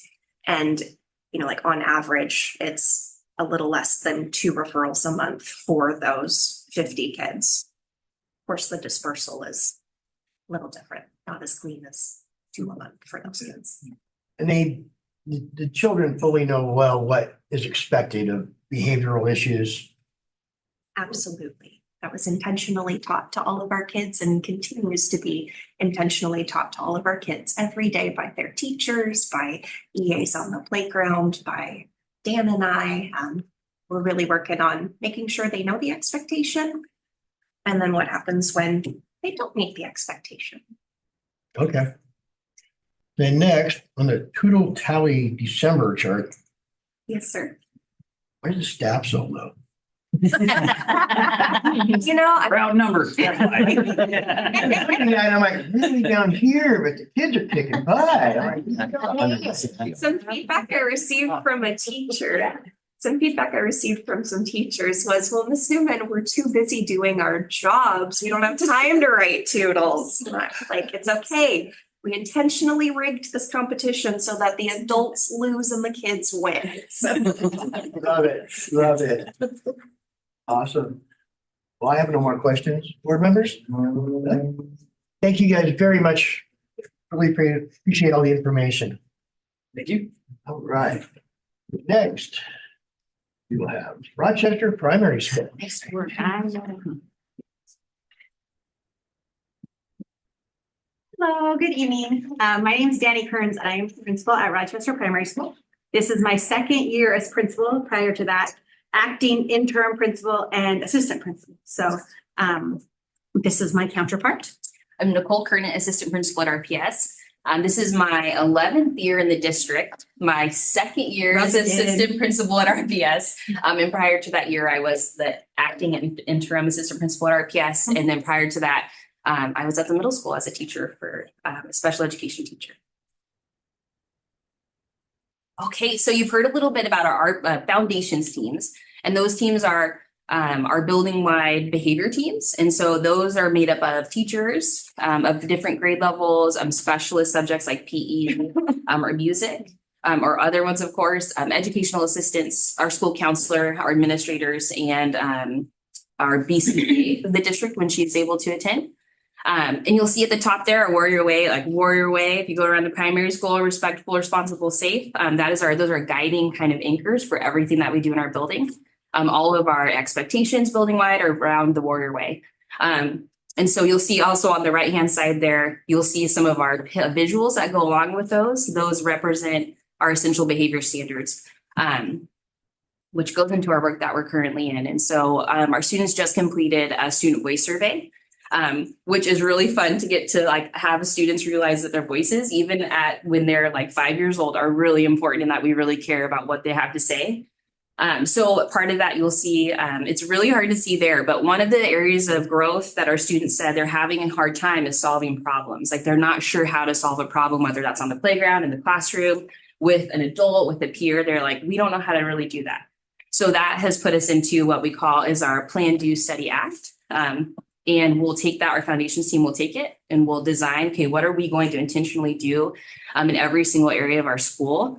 And, you know, like on average, it's a little less than 2 referrals a month for those 50 kids. Of course, the dispersal is a little different, not as clean as 2 a month for those kids. And the children fully know well what is expected of behavioral issues. Absolutely. That was intentionally taught to all of our kids and continues to be intentionally taught to all of our kids every day by their teachers, by EAs on the playground, by Dan and I. We're really working on making sure they know the expectation and then what happens when they don't meet the expectation. Okay. Then next, on the total tally December chart, Yes, sir. why is the staff so low? You know, Round numbers. And I'm like, really down here, but the kids are kicking by. I'm like, some feedback I received from a teacher. Some feedback I received from some teachers was, well, Miss Newman, we're too busy doing our jobs. We don't have time to write toodles. And I was like, it's okay. We intentionally rigged this competition so that the adults lose and the kids win. So. Love it, love it. Awesome. Well, I have no more questions. Board members? Thank you guys very much. Really appreciate all the information. Thank you. All right. Next, we will have Rochester Primary School. Nice work. Hello, good evening. My name is Danny Kearns. I am principal at Rochester Primary School. This is my second year as principal. Prior to that, acting interim principal and assistant principal. So this is my counterpart. I'm Nicole Kernan, assistant principal at RPS. This is my 11th year in the district, my second year as assistant principal at RPS. And prior to that year, I was the acting and interim assistant principal at RPS. And then prior to that, I was at the middle school as a teacher for a special education teacher. Okay, so you've heard a little bit about our foundations teams, and those teams are our building-wide behavior teams. And so those are made up of teachers of different grade levels, specialist subjects like PE or music, or other ones, of course, educational assistants, our school counselor, our administrators, and our BCA of the district when she's able to attend. And you'll see at the top there, a Warrior Way, like Warrior Way. If you go around the primary school, respectful, responsible, safe. Those are guiding kind of anchors for everything that we do in our building. All of our expectations building wide are around the Warrior Way. And so you'll see also on the right-hand side there, you'll see some of our visuals that go along with those. Those represent our essential behavior standards, which goes into our work that we're currently in. And so our students just completed a student voice survey, which is really fun to get to like have students realize that their voices, even when they're like 5 years old, are really important and that we really care about what they have to say. So part of that you'll see, it's really hard to see there, but one of the areas of growth that our students said they're having a hard time is solving problems. Like they're not sure how to solve a problem, whether that's on the playground, in the classroom, with an adult, with a peer. They're like, we don't know how to really do that. So that has put us into what we call is our Plan, Do, Study, Act. And we'll take that, our foundations team will take it and we'll design, okay, what are we going to intentionally do in every single area of our school?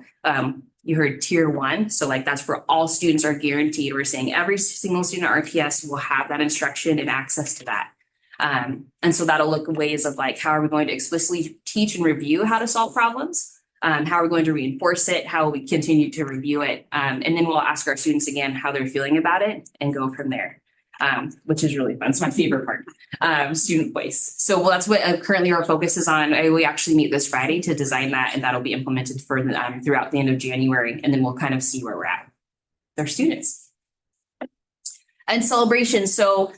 You heard tier 1. So like that's for all students are guaranteed. We're saying every single student at RPS will have that instruction and access to that. And so that'll look at ways of like, how are we going to explicitly teach and review how to solve problems? How are we going to reinforce it? How will we continue to review it? And then we'll ask our students again how they're feeling about it and go from there, which is really fun. It's my favorite part, student voice. So that's what currently our focus is on. We actually meet this Friday to design that, and that'll be implemented for throughout the end of January. And then we'll kind of see where we're at with our students. And celebrations. So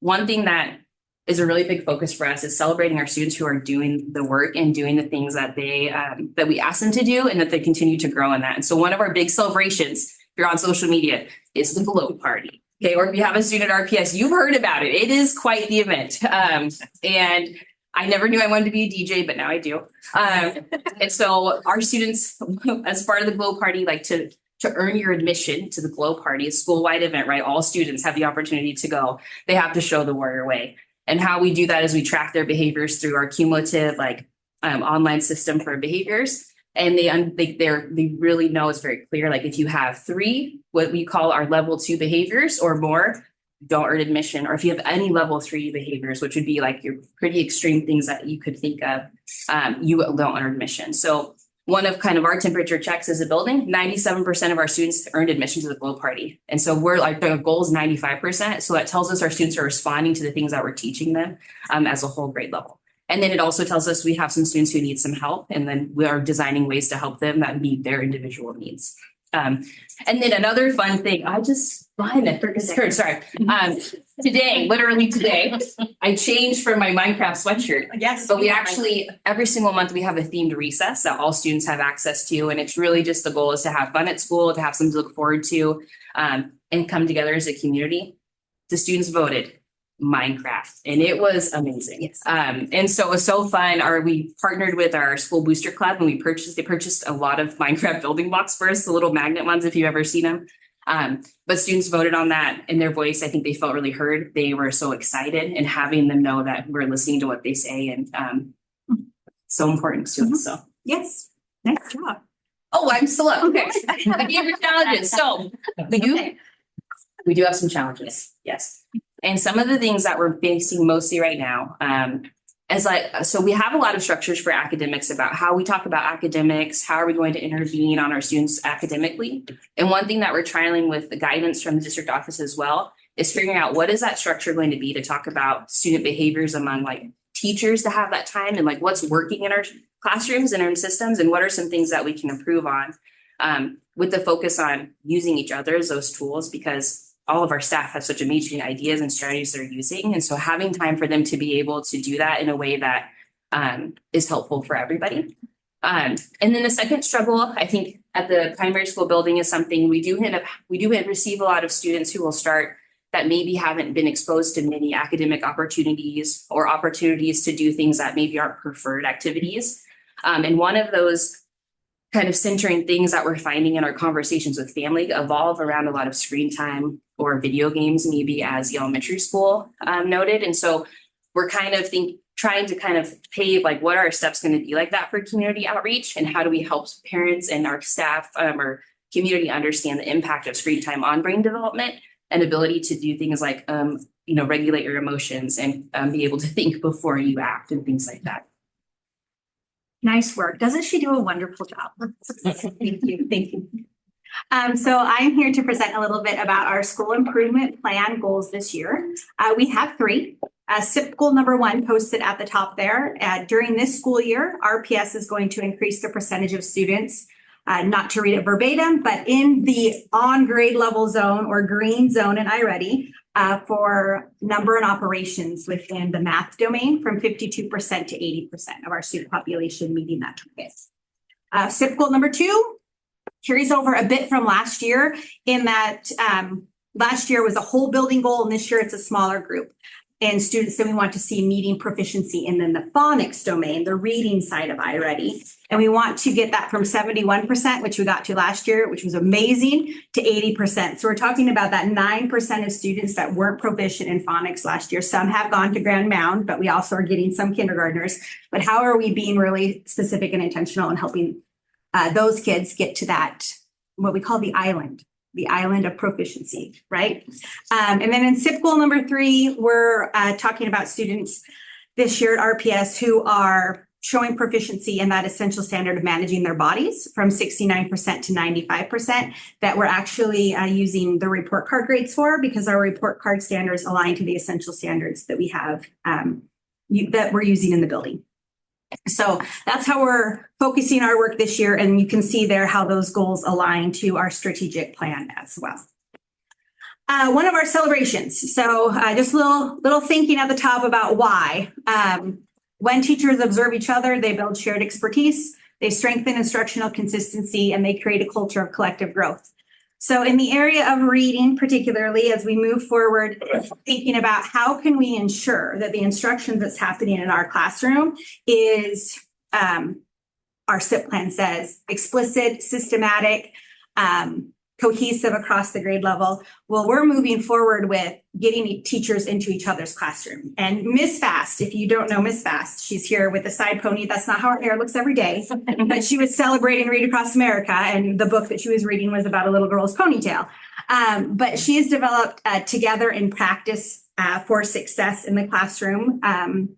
one thing that is a really big focus for us is celebrating our students who are doing the work and doing the things that that we ask them to do and that they continue to grow in that. And so one of our big celebrations, if you're on social media, is the glow party. Okay, or if you have a student at RPS, you've heard about it. It is quite the event. And I never knew I wanted to be a DJ, but now I do. And so our students, as part of the glow party, like to earn your admission to the glow party, a school-wide event, right? All students have the opportunity to go. They have to show the Warrior Way. And how we do that is we track their behaviors through our cumulative online system for behaviors. And they really know it's very clear. Like if you have 3, what we call our level 2 behaviors or more, don't earn admission. Or if you have any level 3 behaviors, which would be like your pretty extreme things that you could think of, you don't earn admission. So one of kind of our temperature checks as a building, 97% of our students earned admission to the glow party. And so we're like, the goal is 95%. So that tells us our students are responding to the things that we're teaching them as a whole grade level. And then it also tells us we have some students who need some help, and then we are designing ways to help them that meet their individual needs. And then another fun thing, literally today, I changed from my Minecraft sweatshirt. Yes. But we actually, every single month, we have a themed recess that all students have access to. And it's really just the goal is to have fun at school, to have something to look forward to, and come together as a community. The students voted Minecraft, and it was amazing. Yes. And so it was so fun. We partnered with our school booster club, and they purchased a lot of Minecraft building blocks for us, the little magnet ones, if you've ever seen them. But students voted on that in their voice. I think they felt really heard. They were so excited, and having them know that we're listening to what they say, and so important to us. So Yes, nice job. oh, I'm still up. Okay. The behavior challenges. So we do have some challenges. Yes. And some of the things that we're facing mostly right now, so we have a lot of structures for academics about how we talk about academics, how are we going to intervene on our students academically. And one thing that we're trialing with the guidance from the district office as well is figuring out what is that structure going to be to talk about student behaviors among like teachers to have that time, and like what's working in our classrooms and our systems, and what are some things that we can improve on, with the focus on using each other as those tools, because all of our staff have such amazing ideas and strategies they're using. And so having time for them to be able to do that in a way that is helpful for everybody. And then the second struggle, I think, at the primary school building is something we do receive a lot of students who will start that maybe haven't been exposed to many academic opportunities or opportunities to do things that maybe aren't preferred activities. And one of those kind of centering things that we're finding in our conversations with family evolve around a lot of screen time or video games, maybe as the elementary school noted. And so we're kind of trying to kind of pave like what are our steps going to be like that for community outreach, and how do we help parents and our staff or community understand the impact of screen time on brain development and ability to do things like regulate your emotions and be able to think before you act and things like that. Nice work. Doesn't she do a wonderful job? Thank you. Thank you. So I'm here to present a little bit about our school improvement plan goals this year. We have 3. SIP goal number 1 posted at the top there. During this school year, RPS is going to increase the percentage of students, not to read it verbatim, but in the on grade level zone or green zone in iReady for number and operations within the math domain from 52% to 80% of our student population meeting that target. SIP goal number 2 carries over a bit from last year in that last year was a whole building goal, and this year it's a smaller group. And students that we want to see meeting proficiency in the phonics domain, the reading side of iReady. And we want to get that from 71%, which we got to last year, which was amazing, to 80%. So we're talking about that 9% of students that weren't proficient in phonics last year. Some have gone to Grand Mound, but we also are getting some kindergartners. But how are we being really specific and intentional in helping those kids get to that, what we call the island of proficiency, right? And then in SIP goal number 3, we're talking about students this year at RPS who are showing proficiency in that essential standard of managing their bodies from 69% to 95% that we're actually using the report card grades for, because our report card standards align to the essential standards that we have that we're using in the building. So that's how we're focusing our work this year. And you can see there how those goals align to our strategic plan as well. One of our celebrations. So just a little thinking at the top about why. When teachers observe each other, they build shared expertise, they strengthen instructional consistency, and they create a culture of collective growth. So in the area of reading, particularly as we move forward, thinking about how can we ensure that the instruction that's happening in our classroom is, our SIP plan says, explicit, systematic, cohesive across the grade level. Well, we're moving forward with getting teachers into each other's classroom. And Miss Fast, if you don't know Miss Fast, she's here with a side pony. That's not how her hair looks every day, but she was celebrating Read Across America. And the book that she was reading was about a little girl's ponytail. But she has developed a Together in Practice for Success in the Classroom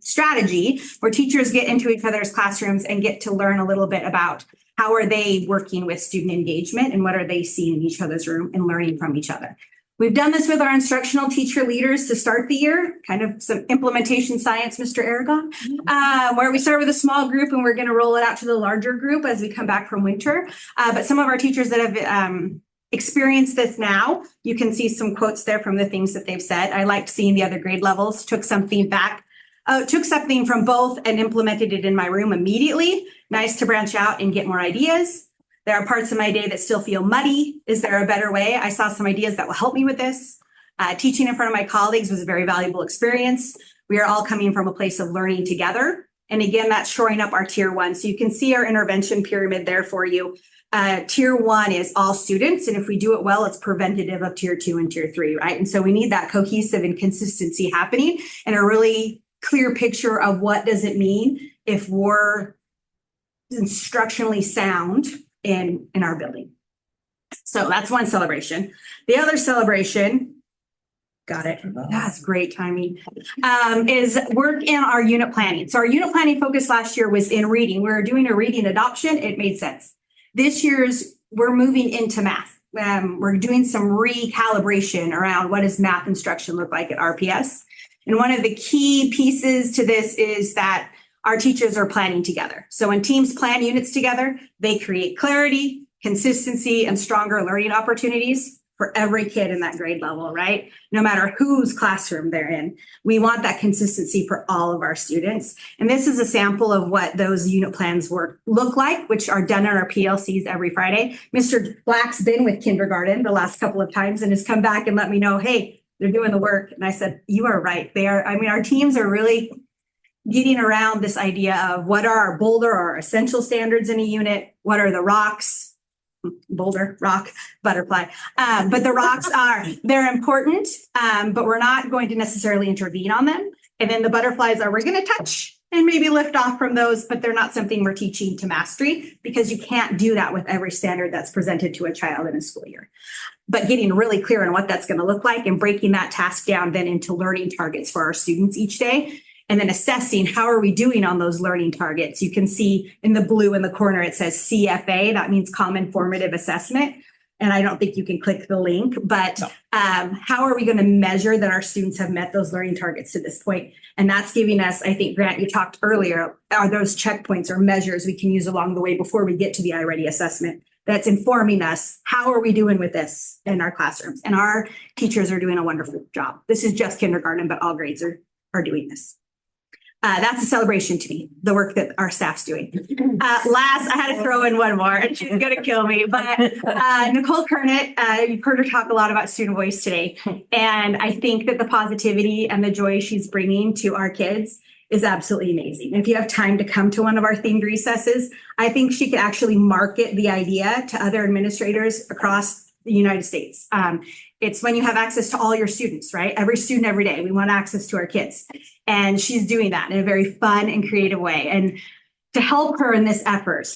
strategy, where teachers get into each other's classrooms and get to learn a little bit about how are they working with student engagement and what are they seeing in each other's room and learning from each other. We've done this with our instructional teacher leaders to start the year, kind of some implementation science, Mr. Aragon, where we start with a small group and we're going to roll it out to the larger group as we come back from winter. But some of our teachers that have experienced this now, you can see some quotes there from the things that they've said. I liked seeing the other grade levels, took something from both and implemented it in my room immediately. Nice to branch out and get more ideas. There are parts of my day that still feel muddy. Is there a better way? I saw some ideas that will help me with this. Teaching in front of my colleagues was a very valuable experience. We are all coming from a place of learning together. And again, that's shoring up our tier 1. So you can see our intervention pyramid there for you. Tier 1 is all students. And if we do it well, it's preventative of tier 2 and tier 3, right? And so we need that cohesive and consistency happening and a really clear picture of what does it mean if we're instructionally sound in our building. So that's one celebration. The other celebration, got it, that's great timing, is work in our unit planning. So our unit planning focus last year was in reading. We were doing a reading adoption. It made sense. This year's, we're moving into math. We're doing some recalibration around what does math instruction look like at RPS. And one of the key pieces to this is that our teachers are planning together. So when teams plan units together, they create clarity, consistency, and stronger learning opportunities for every kid in that grade level, right? No matter whose classroom they're in. We want that consistency for all of our students. And this is a sample of what those unit plans look like, which are done in our PLCs every Friday. Mr. Black's been with kindergarten the last couple of times and has come back and let me know, hey, they're doing the work. And I said, you are right. They are, I mean, our teams are really getting around this idea of what are our boulder or essential standards in a unit, what are the rocks, boulder, rock, butterfly. But the rocks they're important, but we're not going to necessarily intervene on them. And then the butterflies we're going to touch and maybe lift off from those, but they're not something we're teaching to mastery, because you can't do that with every standard that's presented to a child in a school year. But getting really clear on what that's going to look like and breaking that task down then into learning targets for our students each day. And then assessing how are we doing on those learning targets. You can see in the blue in the corner, it says CFA. That means Common Formative Assessment. And I don't think you can click the link, but how are we going to measure that our students have met those learning targets to this point? And that's giving us, I think, Grant, you talked earlier, are those checkpoints or measures we can use along the way before we get to the iReady assessment that's informing us, how are we doing with this in our classrooms? And our teachers are doing a wonderful job. This is just kindergarten, but all grades are doing this. That's a celebration to me, the work that our staff's doing. Last, I had to throw in one more, and she's going to kill me, but Nicole Kernet, you've heard her talk a lot about student voice today. And I think that the positivity and the joy she's bringing to our kids is absolutely amazing. If you have time to come to one of our themed recesses, I think she could actually market the idea to other administrators across the United States. It's when you have access to all your students, right? Every student, every day, we want access to our kids. And she's doing that in a very fun and creative way. And to help her in this effort,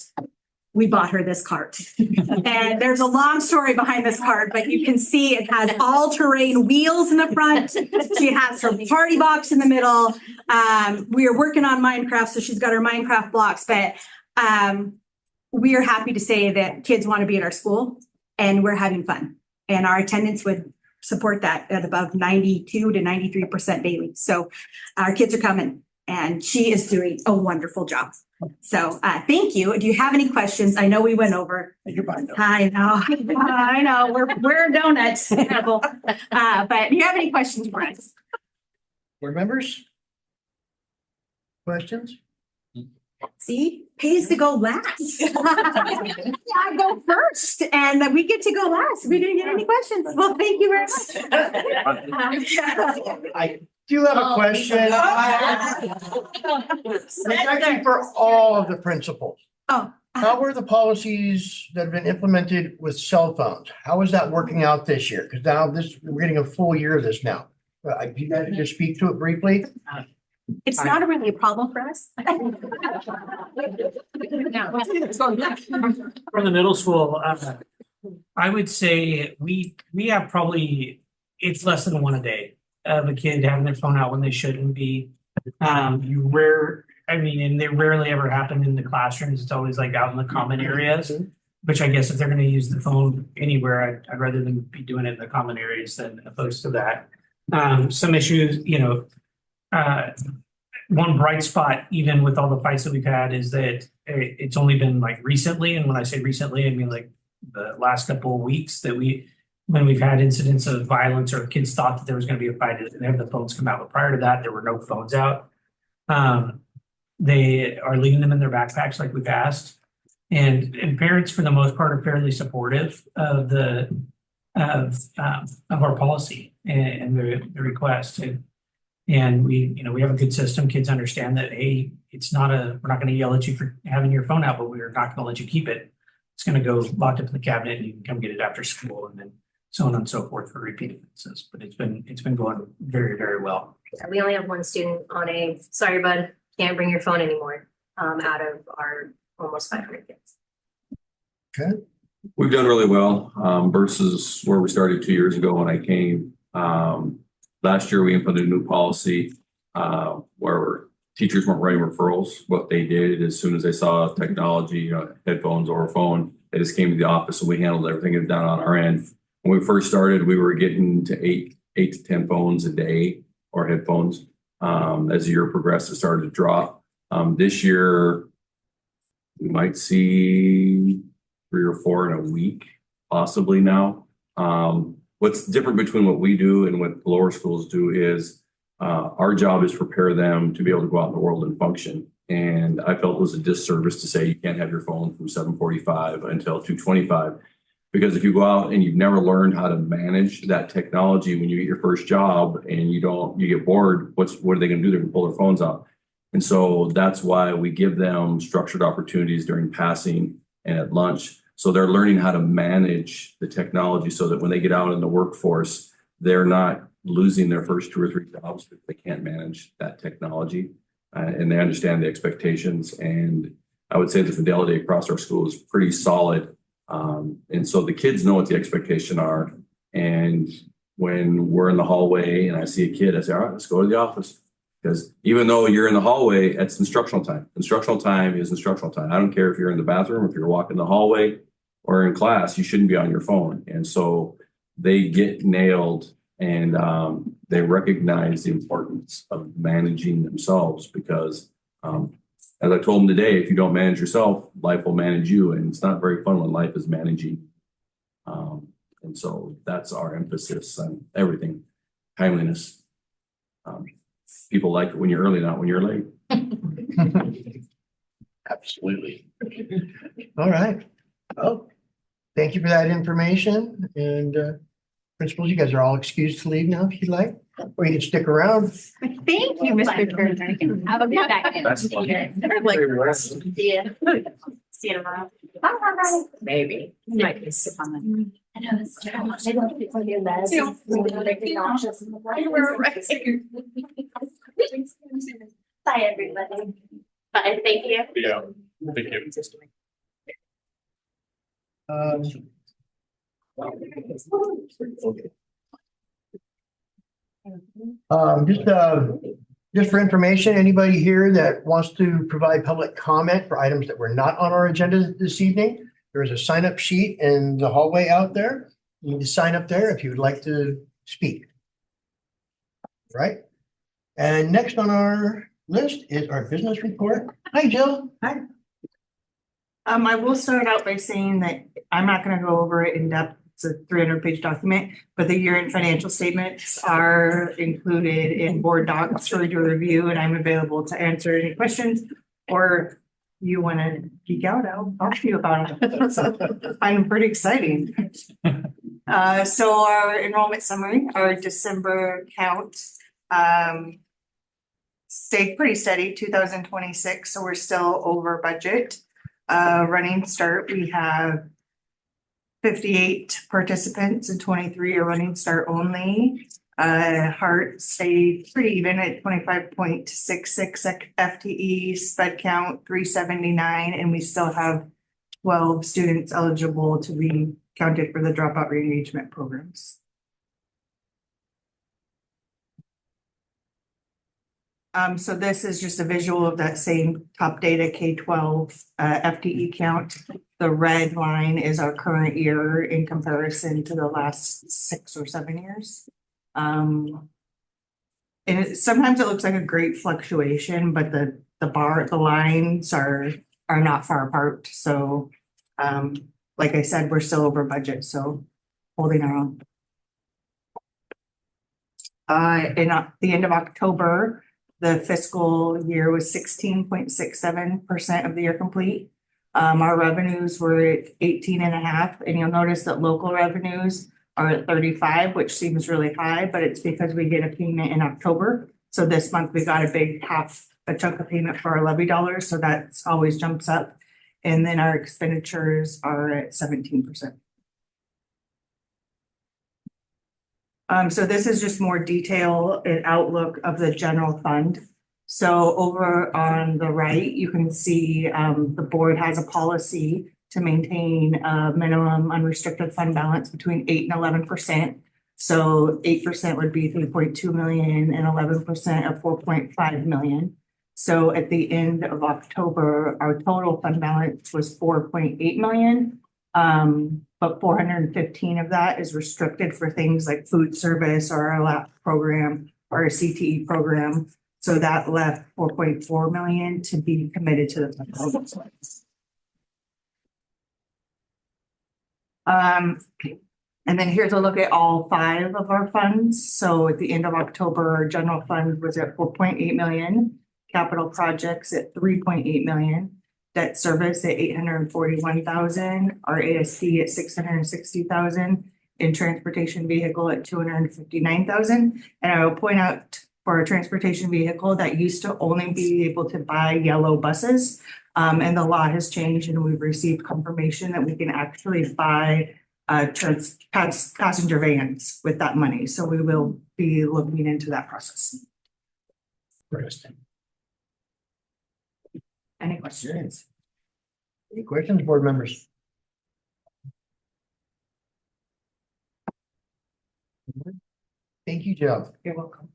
we bought her this cart. And there's a long story behind this cart, but you can see it has all-terrain wheels in the front. She has her party box in the middle. We are working on Minecraft, so she's got her Minecraft blocks. But we are happy to say that kids want to be at our school, and we're having fun. And our attendance would support that at above 92 to 93% daily. So our kids are coming, and she is doing a wonderful job. So thank you. Do you have any questions? I know we went over. I know. We're donuts. But do you have any questions for us? Board members? Questions? See, pays to go last. I go first, and we get to go last. We didn't get any questions. Well, thank you very much. I do have a question. It's actually for all of the principals. Oh. How were the policies that have been implemented with cell phones? How is that working out this year? Because now we're getting a full year of this now. Do you guys just speak to it briefly? It's not really a problem for us. From the middle school, I would say we have probably, it's less than one a day of a kid having their phone out when they shouldn't be. And they rarely ever happen in the classrooms. It's always like out in the common areas, which I guess if they're going to use the phone anywhere, I'd rather them be doing it in the common areas than opposed to that. Some issues, one bright spot, even with all the fights that we've had, is that it's only been like recently. And when I say recently, I mean like the last couple of weeks when we've had incidents of violence or kids thought that there was going to be a fight and they have the phones come out. But prior to that, there were no phones out. They are leaving them in their backpacks like we've asked. And parents, for the most part, are fairly supportive of our policy and the request. And we have a good system. Kids understand that, hey, we're not going to yell at you for having your phone out, but we're not going to let you keep it. It's going to go locked up in the cabinet and you can come get it after school, and then so on and so forth for repeat offenses. But it's been going very, very well. We only have one student on sorry, bud, can't bring your phone anymore, out of our almost 500 kids. Okay. We've done really well versus where we started 2 years ago when I came. Last year, we implemented a new policy where teachers weren't writing referrals. What they did, as soon as they saw technology, headphones or a phone, they just came to the office and we handled everything done on our end. When we first started, we were getting to eight to 10 phones a day or headphones. As the year progressed, it started to drop. This year, we might see 3 or 4 in a week, possibly now. What's different between what we do and what lower schools do is our job is prepare them to be able to go out in the world and function. And I felt it was a disservice to say you can't have your phone from 7:45 until 2:25. Because if you go out and you've never learned how to manage that technology when you get your first job and you get bored, what are they going to do? They're going to pull their phones out. And so that's why we give them structured opportunities during passing and at lunch. So they're learning how to manage the technology so that when they get out in the workforce, they're not losing their first 2 or 3 jobs if they can't manage that technology. And they understand the expectations. And I would say the fidelity across our school is pretty solid. And so the kids know what the expectation are. And when we're in the hallway and I see a kid, I say, all right, let's go to the office. Because even though you're in the hallway, it's instructional time. Instructional time is instructional time. I don't care if you're in the bathroom, if you're walking the hallway or in class, you shouldn't be on your phone. And so they get nailed and they recognize the importance of managing themselves because as I told them today, if you don't manage yourself, life will manage you. And it's not very fun when life is managing. And so that's our emphasis on everything, timeliness. People like it when you're early, not when you're late. Absolutely. All right. Oh, thank you for that information. And principals, you guys are all excused to leave now if you'd like, or you can stick around. Thank you, Mr. Kern. Have a good night. That's fun. Yeah. See you tomorrow. Bye. Maybe. You might be sick on them. I know it's terrible. I don't think we're doing that. Bye, everybody. Bye, thank you. Yeah, thank you. Just for information, anybody here that wants to provide public comment for items that were not on our agenda this evening, there is a sign up sheet in the hallway out there. You need to sign up there if you would like to speak. Right? And next on our list is our business report. Hi, Jill. Hi. I will start out by saying that I'm not going to go over it in depth. It's a 300-page document, but the year-end financial statements are included in board docs for your review, and I'm available to answer any questions or you want to geek out, I'll talk to you about it. I'm pretty exciting. So our enrollment summary, our December count, stayed pretty steady, 2026. So we're still over budget. Running start, we have 58 participants and 23 are running start only. Heart stayed pretty even at 25.66 FTE, sped count 379, and we still have 12 students eligible to be counted for the dropout re-engagement programs. So this is just a visual of that same top data K-12 FTE count. The red line is our current year in comparison to the last 6 or 7 years. And sometimes it looks like a great fluctuation, but the lines are not far apart. So like I said, we're still over budget, so holding our own. In the end of October, the fiscal year was 16.67% of the year complete. Our revenues were at 18.5, and you'll notice that local revenues are at 35, which seems really high, but it's because we get a payment in October. So this month we got a chunk of payment for our levy dollars, so that's always jumps up. And then our expenditures are at 17%. So this is just more detail and outlook of the general fund. So over on the right, you can see the board has a policy to maintain a minimum unrestricted fund balance between 8 and 11%. So 8% would be 3.2 million and 11% of 4.5 million. So at the end of October, our total fund balance was 4.8 million. But 415 of that is restricted for things like food service or our LAP program or our CTE program. So that left 4.4 million to be committed to the fund. And then here's a look at all 5 of our funds. So at the end of October, our general fund was at 4.8 million, capital projects at 3.8 million. Debt service at 841,000, our ASD at 660,000, and transportation vehicle at 259,000. And I will point out for a transportation vehicle that used to only be able to buy yellow buses. And the law has changed and we've received confirmation that we can actually buy passenger vans with that money. So we will be looking into that process. Any questions? Any questions, board members? Thank you, Joe. You're welcome.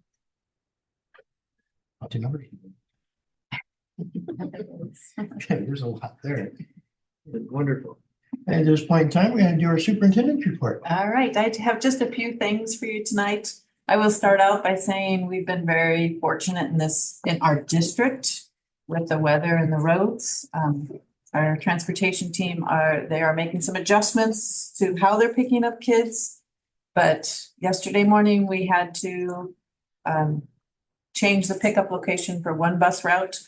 Lots of numbers. Okay, there's a lot there. Wonderful. And at this point in time, we're going to do our superintendent's report. All right, I have just a few things for you tonight. I will start out by saying we've been very fortunate in our district with the weather and the roads. Our transportation team they are making some adjustments to how they're picking up kids. But yesterday morning, we had to change the pickup location for one bus route.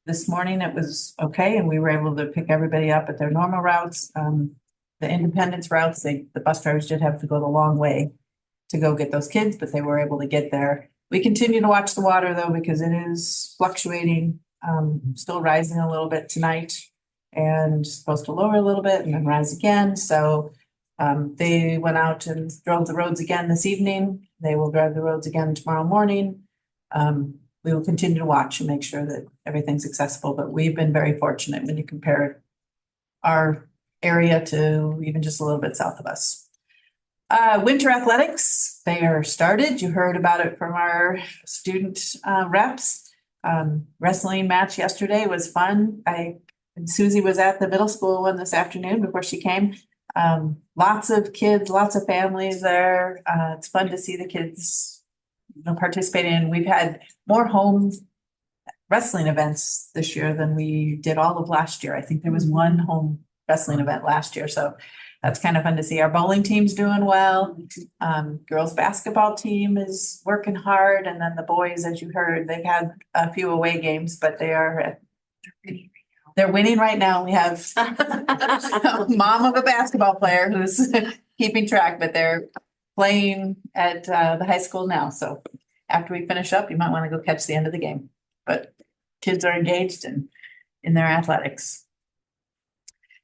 This morning it was okay, and we were able to pick everybody up at their normal routes. The Independence routes, the bus drivers did have to go the long way to go get those kids, but they were able to get there. We continue to watch the water though, because it is fluctuating, still rising a little bit tonight and supposed to lower a little bit and then rise again. So they went out and drove the roads again this evening. They will drive the roads again tomorrow morning. We will continue to watch and make sure that everything's accessible, but we've been very fortunate when you compare our area to even just a little bit south of us. Winter athletics, they are started. You heard about it from our student reps. Wrestling match yesterday was fun. Susie was at the middle school one this afternoon before she came. Lots of kids, lots of families there. It's fun to see the kids participating in. We've had more home wrestling events this year than we did all of last year. I think there was one home wrestling event last year, so that's kind of fun to see. Our bowling team's doing well. Girls basketball team is working hard, and then the boys, as you heard, they've had a few away games, but they're winning right now. We have a mom of a basketball player who's keeping track, but they're playing at the high school now. So after we finish up, you might want to go catch the end of the game. But kids are engaged in their athletics.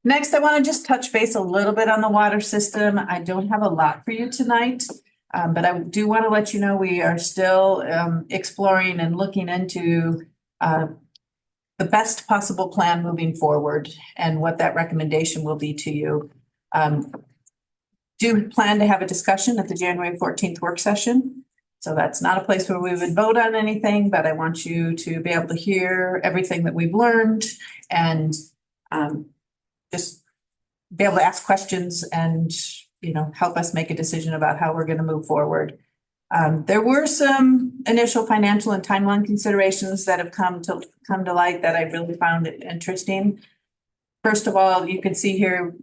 Next, I want to just touch base a little bit on the water system. I don't have a lot for you tonight, but I do want to let you know we are still exploring and looking into the best possible plan moving forward and what that recommendation will be to you. Do plan to have a discussion at the January 14th work session. So that's not a place where we would vote on anything, but I want you to be able to hear everything that we've learned and just be able to ask questions and, help us make a decision about how we're going to move forward. There were some initial financial and timeline considerations that have come to light that I really found interesting. First of all, you can see here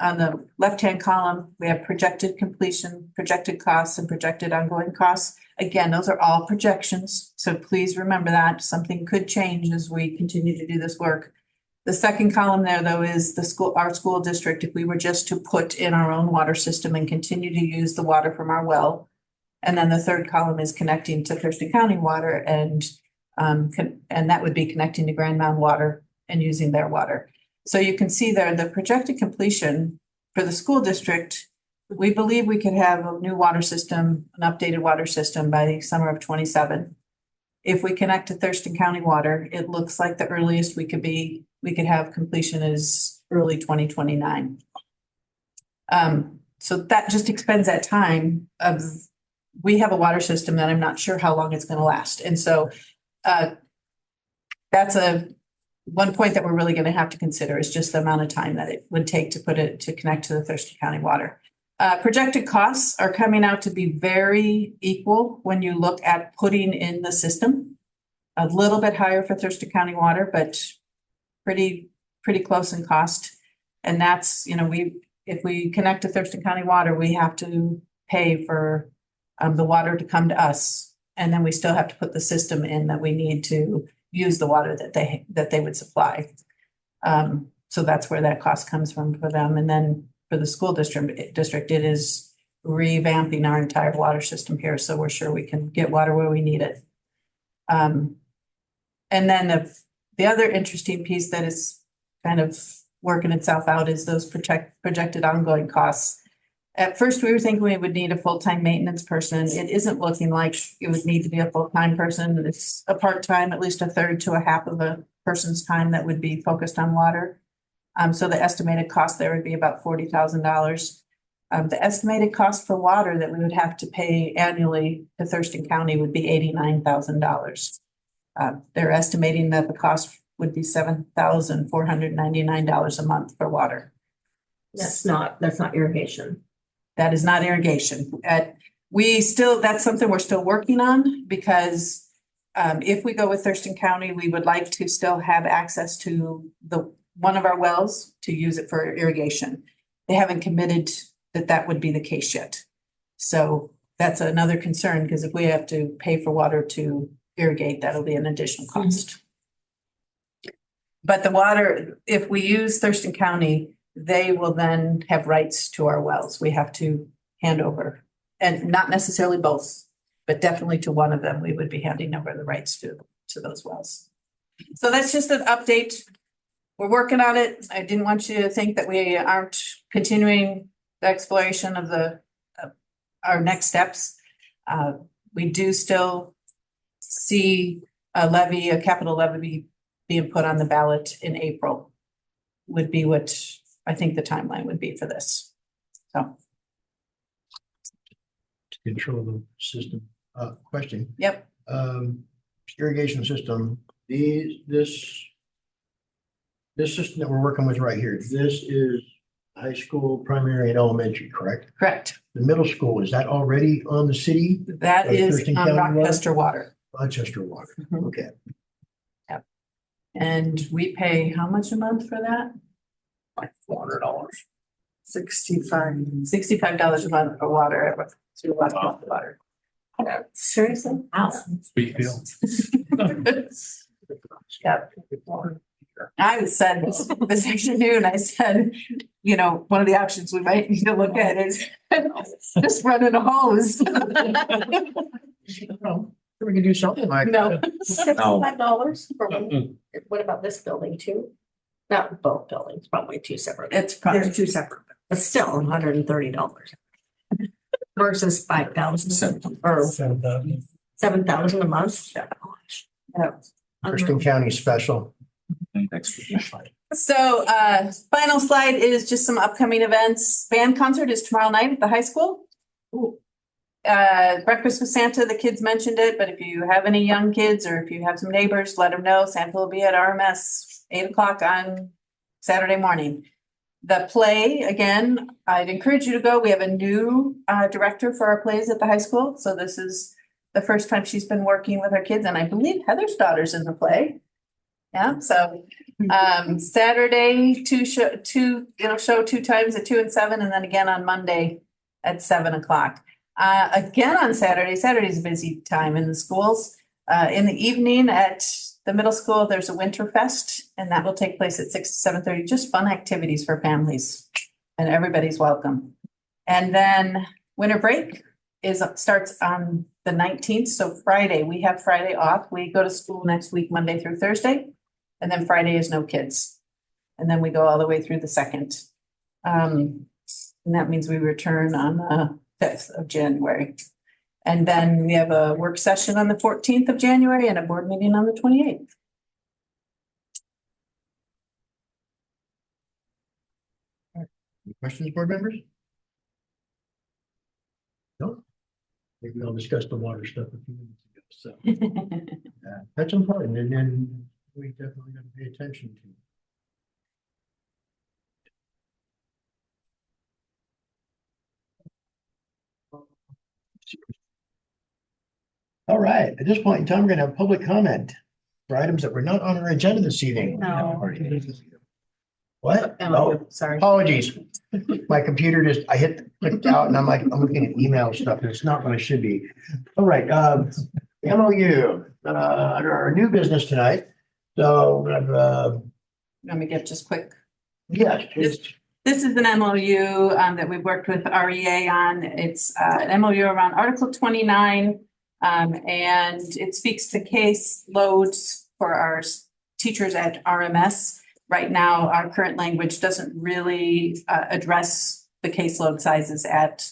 on the left-hand column, we have projected completion, projected costs, and projected ongoing costs. Again, those are all projections, so please remember that something could change as we continue to do this work. The second column there, though, is our school district. If we were just to put in our own water system and continue to use the water from our well. And then the third column is connecting to Thurston County water, and that would be connecting to Grand Mound water and using their water. So you can see there the projected completion for the school district. We believe we could have a new water system, an updated water system by the summer of 27. If we connect to Thurston County water, it looks like the earliest we could have completion is early 2029. So that just expends that time of. We have a water system that I'm not sure how long it's going to last. And so that's one point that we're really going to have to consider is just the amount of time that it would take to connect to the Thurston County water. Projected costs are coming out to be very equal when you look at putting in the system. A little bit higher for Thurston County water, but pretty close in cost. And that's, if we connect to Thurston County water, we have to pay for the water to come to us, and then we still have to put the system in that we need to use the water that they would supply. So that's where that cost comes from for them. And then for the school district, it is revamping our entire water system here, so we're sure we can get water where we need it. And then the other interesting piece that is kind of working itself out is those projected ongoing costs. At first, we were thinking we would need a full-time maintenance person. It isn't looking like it would need to be a full-time person. It's a part-time, at least a third to a half of a person's time that would be focused on water. So the estimated cost there would be about $40,000. The estimated cost for water that we would have to pay annually to Thurston County would be $89,000. They're estimating that the cost would be $7,499 a month for water. That's not irrigation. That is not irrigation. That's something we're still working on, because if we go with Thurston County, we would like to still have access to one of our wells to use it for irrigation. They haven't committed that would be the case yet. So that's another concern, because if we have to pay for water to irrigate, that'll be an additional cost. But the water, if we use Thurston County, they will then have rights to our wells. We have to hand over, and not necessarily both, but definitely to one of them, we would be handing over the rights to those wells. So that's just an update. We're working on it. I didn't want you to think that we aren't continuing the exploration of our next steps. We do still see a capital levy being put on the ballot in April, would be what I think the timeline would be for this. So. To control the system. Question. Yep. Irrigation system. This system that we're working with right here, this is high school, primary, and elementary, correct? Correct. The middle school, is that already on the city? That is on Rochester Water. Rochester Water, okay. Yep. And we pay how much a month for that? Like $400. $65 a month for water. Water. Seriously? Wow. Big deal. Yep. I said this afternoon, I said, one of the options we might need to look at is just running a hose. We can do something like No. that. $65 for one. What about this building too? Not both buildings, probably two separate. There's two separate, but still $130 versus 5,000 or 7,000 a month. Yeah. Thurston County special. So final slide is just some upcoming events. Band concert is tomorrow night at the high school. Breakfast with Santa, the kids mentioned it, but if you have any young kids or if you have some neighbors, let them know. Santa will be at RMS 8:00 on Saturday morning. The play, again, I'd encourage you to go. We have a new director for our plays at the high school. So this is the first time she's been working with our kids, and I believe Heather's daughter's in the play. Yeah, so Saturday, show 2 times at 2 and 7, and then again on Monday at 7:00. Again on Saturday's a busy time in the schools. In the evening at the middle school, there's a winter fest, and that will take place at 6 to 7:30. Just fun activities for families, and everybody's welcome. And then winter break starts on the 19th, so Friday. We have Friday off. We go to school next week, Monday through Thursday, and then Friday is no kids. And then we go all the way through the 2nd. And that means we return on the 5th of January. And then we have a work session on the 14th of January and a board meeting on the 28th. Any questions, board members? No? Maybe I'll discuss the water stuff a few minutes ago. So that's important, and then we definitely got to pay attention to. All right, at this point in time, we're going to have public comment for items that were not on our agenda this evening. No. What? Oh, sorry. Apologies. My computer clicked out, and I'm looking at email stuff, and it's not what it should be. All right, MOU, our new business tonight. So, Let me get just quick. yes, This This is an MOU that we've worked with REA on. It's an MOU around Article 29. And it speaks to case loads for our teachers at RMS. Right now, our current language doesn't really address the caseload sizes at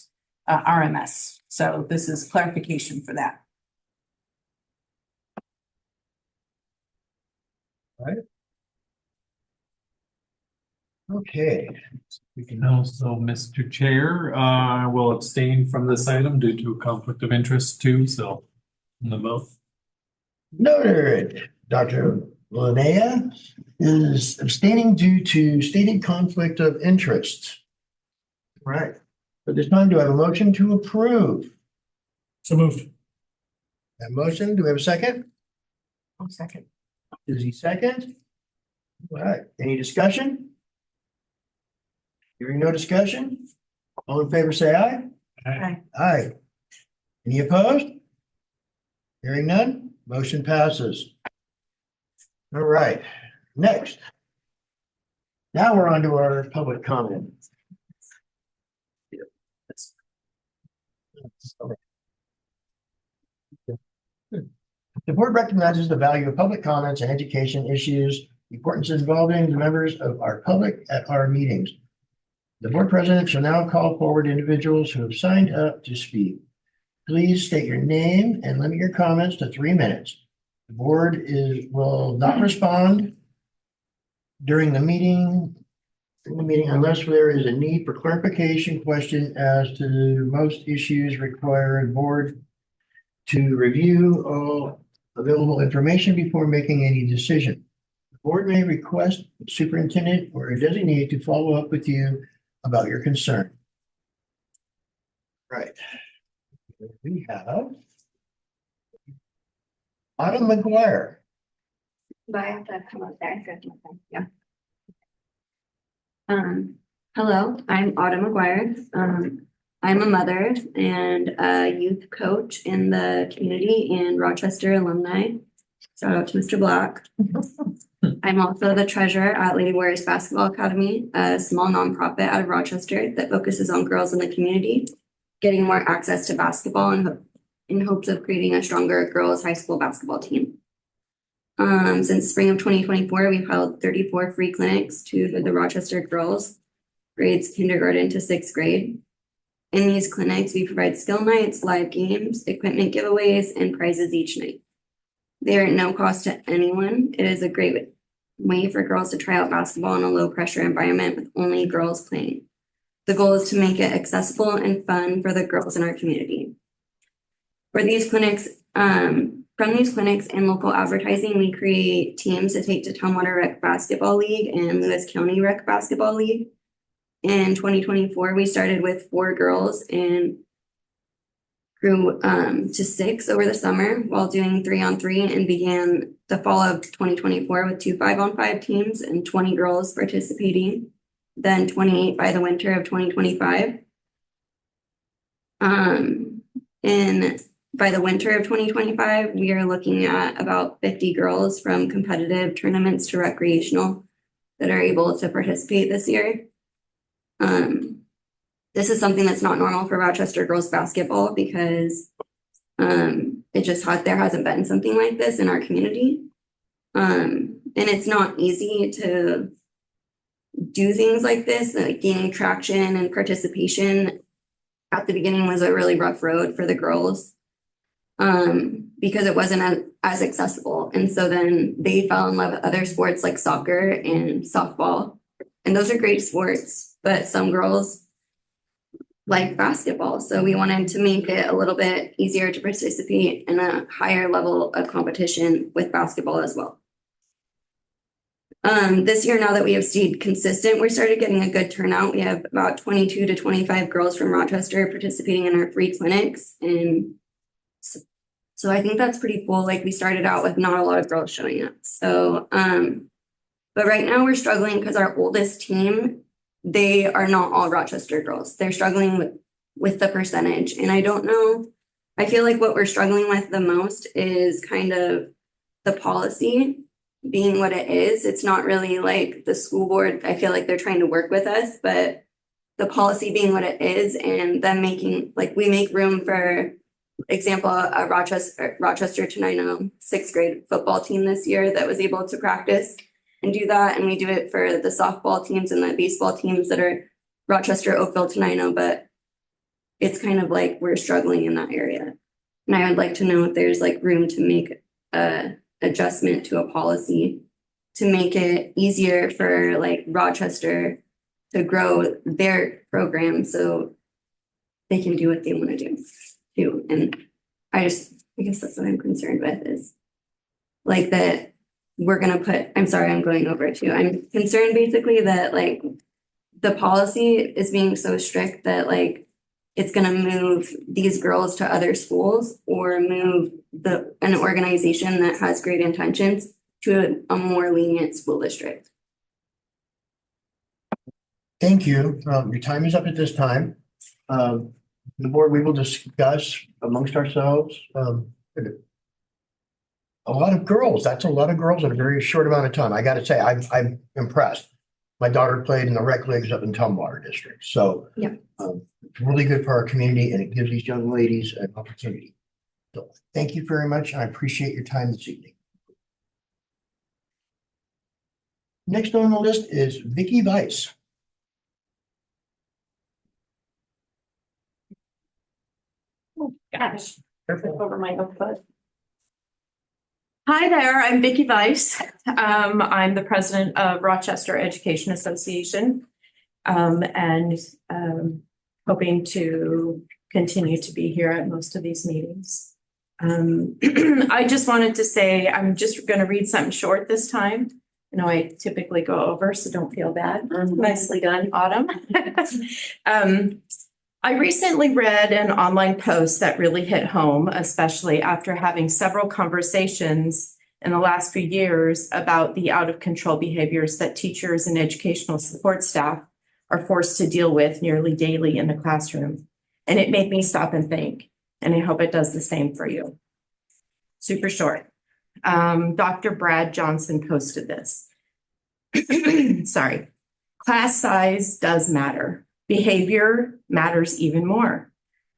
RMS. So this is clarification for that. All right. Okay. We can also, Mr. Chair, will abstain from this item due to a conflict of interest too, so on the vote. Noted. Dr. Linnea is abstaining due to stated conflict of interest. Right. At this time, do I have a motion to approve? So moved. That motion, do we have a second? I'll second. Susie second. All right, any discussion? Hearing no discussion? All in favor, say aye. Aye. Aye. Any opposed? Hearing none, motion passes. All right, next. Now we're on to our public comment. The board recognizes the value of public comments and education issues, the importance of involving the members of our public at our meetings. The board president shall now call forward individuals who have signed up to speak. Please state your name and limit your comments to 3 minutes. The board will not respond during the meeting unless there is a need for clarification question as to most issues require the board to review all available information before making any decision. The board may request the superintendent or a designee to follow up with you about your concern. Right. We have Autumn McGuire. Do I have to come up there? Good. Yeah. Hello, I'm Autumn McGuire. I'm a mother and a youth coach in the community and Rochester alumni. Shout out to Mr. Black. I'm also the treasurer at Lady Warriors Basketball Academy, a small nonprofit out of Rochester that focuses on girls in the community, getting more access to basketball in hopes of creating a stronger girls high school basketball team. Since spring of 2024, we've held 34 free clinics to the Rochester girls, grades kindergarten to 6th grade. In these clinics, we provide skill nights, live games, equipment giveaways, and prizes each night. They are at no cost to anyone. It is a great way for girls to try out basketball in a low pressure environment with only girls playing. The goal is to make it accessible and fun for the girls in our community. For these clinics, from these clinics and local advertising, we create teams to take to Tumwater Rec Basketball League and Lewis County Rec Basketball League. In 2024, we started with 4 girls and grew to 6 over the summer while doing 3-on-3, and began the fall of 2024 with 2 5-on-5 teams and 20 girls participating, then 28 by the winter of 2025. By the winter of 2025, we are looking at about 50 girls from competitive tournaments to recreational that are able to participate this year. This is something that's not normal for Rochester girls basketball because there hasn't been something like this in our community. And it's not easy to do things like this, like gaining traction and participation at the beginning was a really rough road for the girls. Because it wasn't as accessible. And so then they fell in love with other sports like soccer and softball. And those are great sports, but some girls like basketball. So we wanted to make it a little bit easier to participate in a higher level of competition with basketball as well. This year, now that we have stayed consistent, we started getting a good turnout. We have about 22 to 25 girls from Rochester participating in our free clinics. And so I think that's pretty cool. Like, we started out with not a lot of girls showing up. So, but right now we're struggling because our oldest team, they are not all Rochester girls. They're struggling with the percentage. And I don't know, I feel like what we're struggling with the most is kind of the policy, being what it is, it's not really like the school board, I feel like they're trying to work with us, but the policy being what it is and them making, like, we make room for example, a Rochester Tenino sixth grade football team this year that was able to practice and do that. And we do it for the softball teams and the baseball teams that are Rochester, Oakville, Tenino, but it's kind of like we're struggling in that area. And I would like to know if there's like room to make a adjustment to a policy to make it easier for like Rochester to grow their program so they can do what they want to do too. And I guess that's what I'm concerned with is like that we're gonna put, I'm sorry, I'm going over it too. I'm concerned basically that like the policy is being so strict that like it's gonna move these girls to other schools or move an organization that has great intentions to a more lenient school district. Thank you. Your time is up at this time. The board, we will discuss amongst ourselves. A lot of girls, that's a lot of girls in a very short amount of time. I gotta say, I'm impressed. My daughter played in the rec leagues up in Tumwater District. So yeah, it's really good for our community and it gives these young ladies an opportunity. So thank you very much. And I appreciate your time this evening. Next on the list is Vicki Weiss. Oh, gosh, over my notebook. Hi there, I'm Vicki Weiss. I'm the president of Rochester Education Association and hoping to continue to be here at most of these meetings. I just wanted to say, I'm just going to read something short this time. You know, I typically go over, so don't feel bad. Nicely done, Autumn. I recently read an online post that really hit home, especially after having several conversations in the last few years about the out of control behaviors that teachers and educational support staff are forced to deal with nearly daily in the classroom. And it made me stop and think, and I hope it does the same for you. Super short. Dr. Brad Johnson posted this. Sorry. Class size does matter. Behavior matters even more.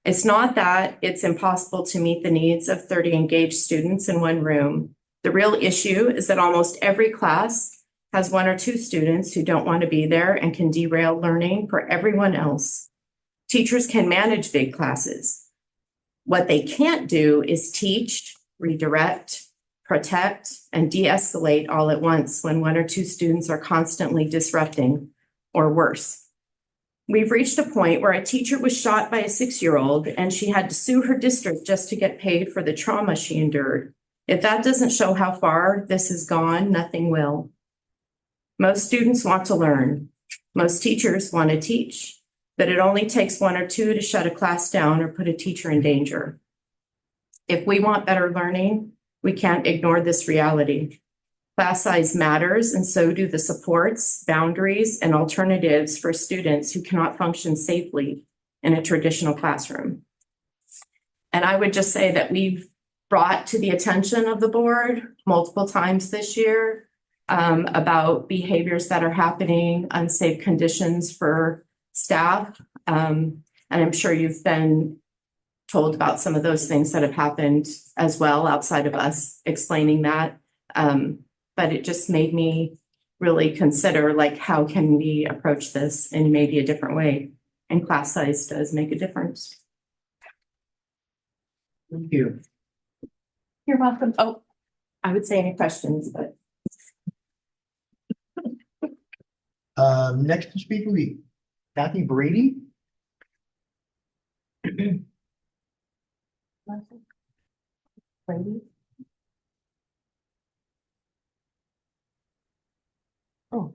It's not that it's impossible to meet the needs of 30 engaged students in one room. The real issue is that almost every class has one or two students who don't want to be there and can derail learning for everyone else. Teachers can manage big classes. What they can't do is teach, redirect, protect, and de-escalate all at once when one or two students are constantly disrupting, or worse. We've reached a point where a teacher was shot by a 6-year-old and she had to sue her district just to get paid for the trauma she endured. If that doesn't show how far this has gone, nothing will. Most students want to learn. Most teachers want to teach, but it only takes one or two to shut a class down or put a teacher in danger. If we want better learning, we can't ignore this reality. Class size matters, and so do the supports, boundaries, and alternatives for students who cannot function safely in a traditional classroom. And I would just say that we've brought to the attention of the board multiple times this year about behaviors that are happening, unsafe conditions for staff. And I'm sure you've been told about some of those things that have happened as well outside of us explaining that. But it just made me really consider like, how can we approach this in maybe a different way? And class size does make a difference. Thank you. You're welcome. Oh, I would say any questions, but. Next to speak will be Kathy Brady. Brady? Oh.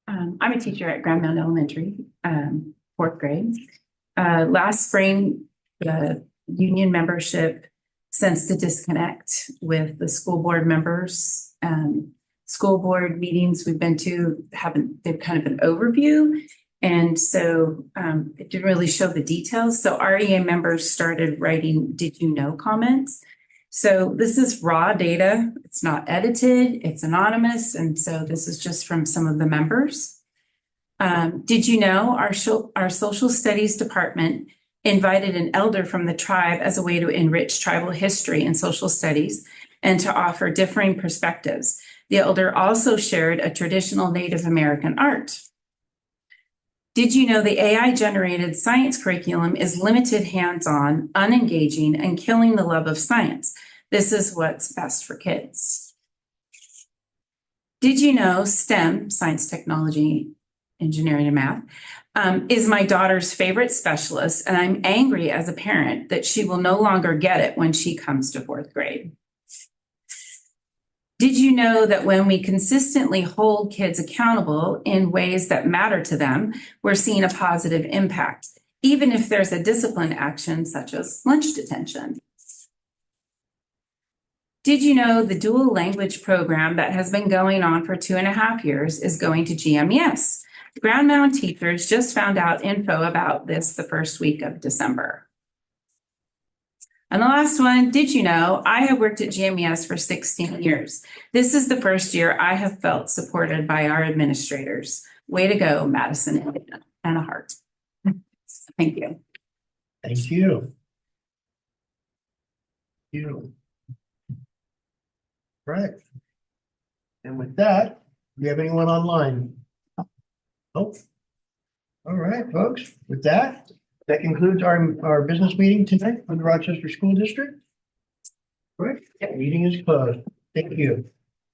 I'm a teacher at Grand Mound Elementary, 4th grade. Last spring, the union membership sensed a disconnect with the school board members. School board meetings we've been to they've kind of an overview. And so it didn't really show the details. So REA members started writing "did you know" comments. So this is raw data. It's not edited, it's anonymous. And so this is just from some of the members. Did you know our social studies department invited an elder from the tribe as a way to enrich tribal history and social studies and to offer differing perspectives? The elder also shared a traditional Native American art. Did you know the AI-generated science curriculum is limited, hands-on, unengaging, and killing the love of science? This is what's best for kids. Did you know STEM, science, technology, engineering, and math, is my daughter's favorite specialist, and I'm angry as a parent that she will no longer get it when she comes to 4th grade? Did you know that when we consistently hold kids accountable in ways that matter to them, we're seeing a positive impact, even if there's a discipline action such as lunch detention? Did you know the dual language program that has been going on for 2.5 years is going to GMES? Ground Mound teachers just found out info about this the first week of December. And the last one, did you know I have worked at GMES for 16 years? This is the first year I have felt supported by our administrators. Way to go, Madison and a heart. Thank you. Thank you. Thank you. Right. And with that, do you have anyone online? Oh. All right, folks, with that concludes our business meeting tonight for the Rochester School District. All right, meeting is closed. Thank you.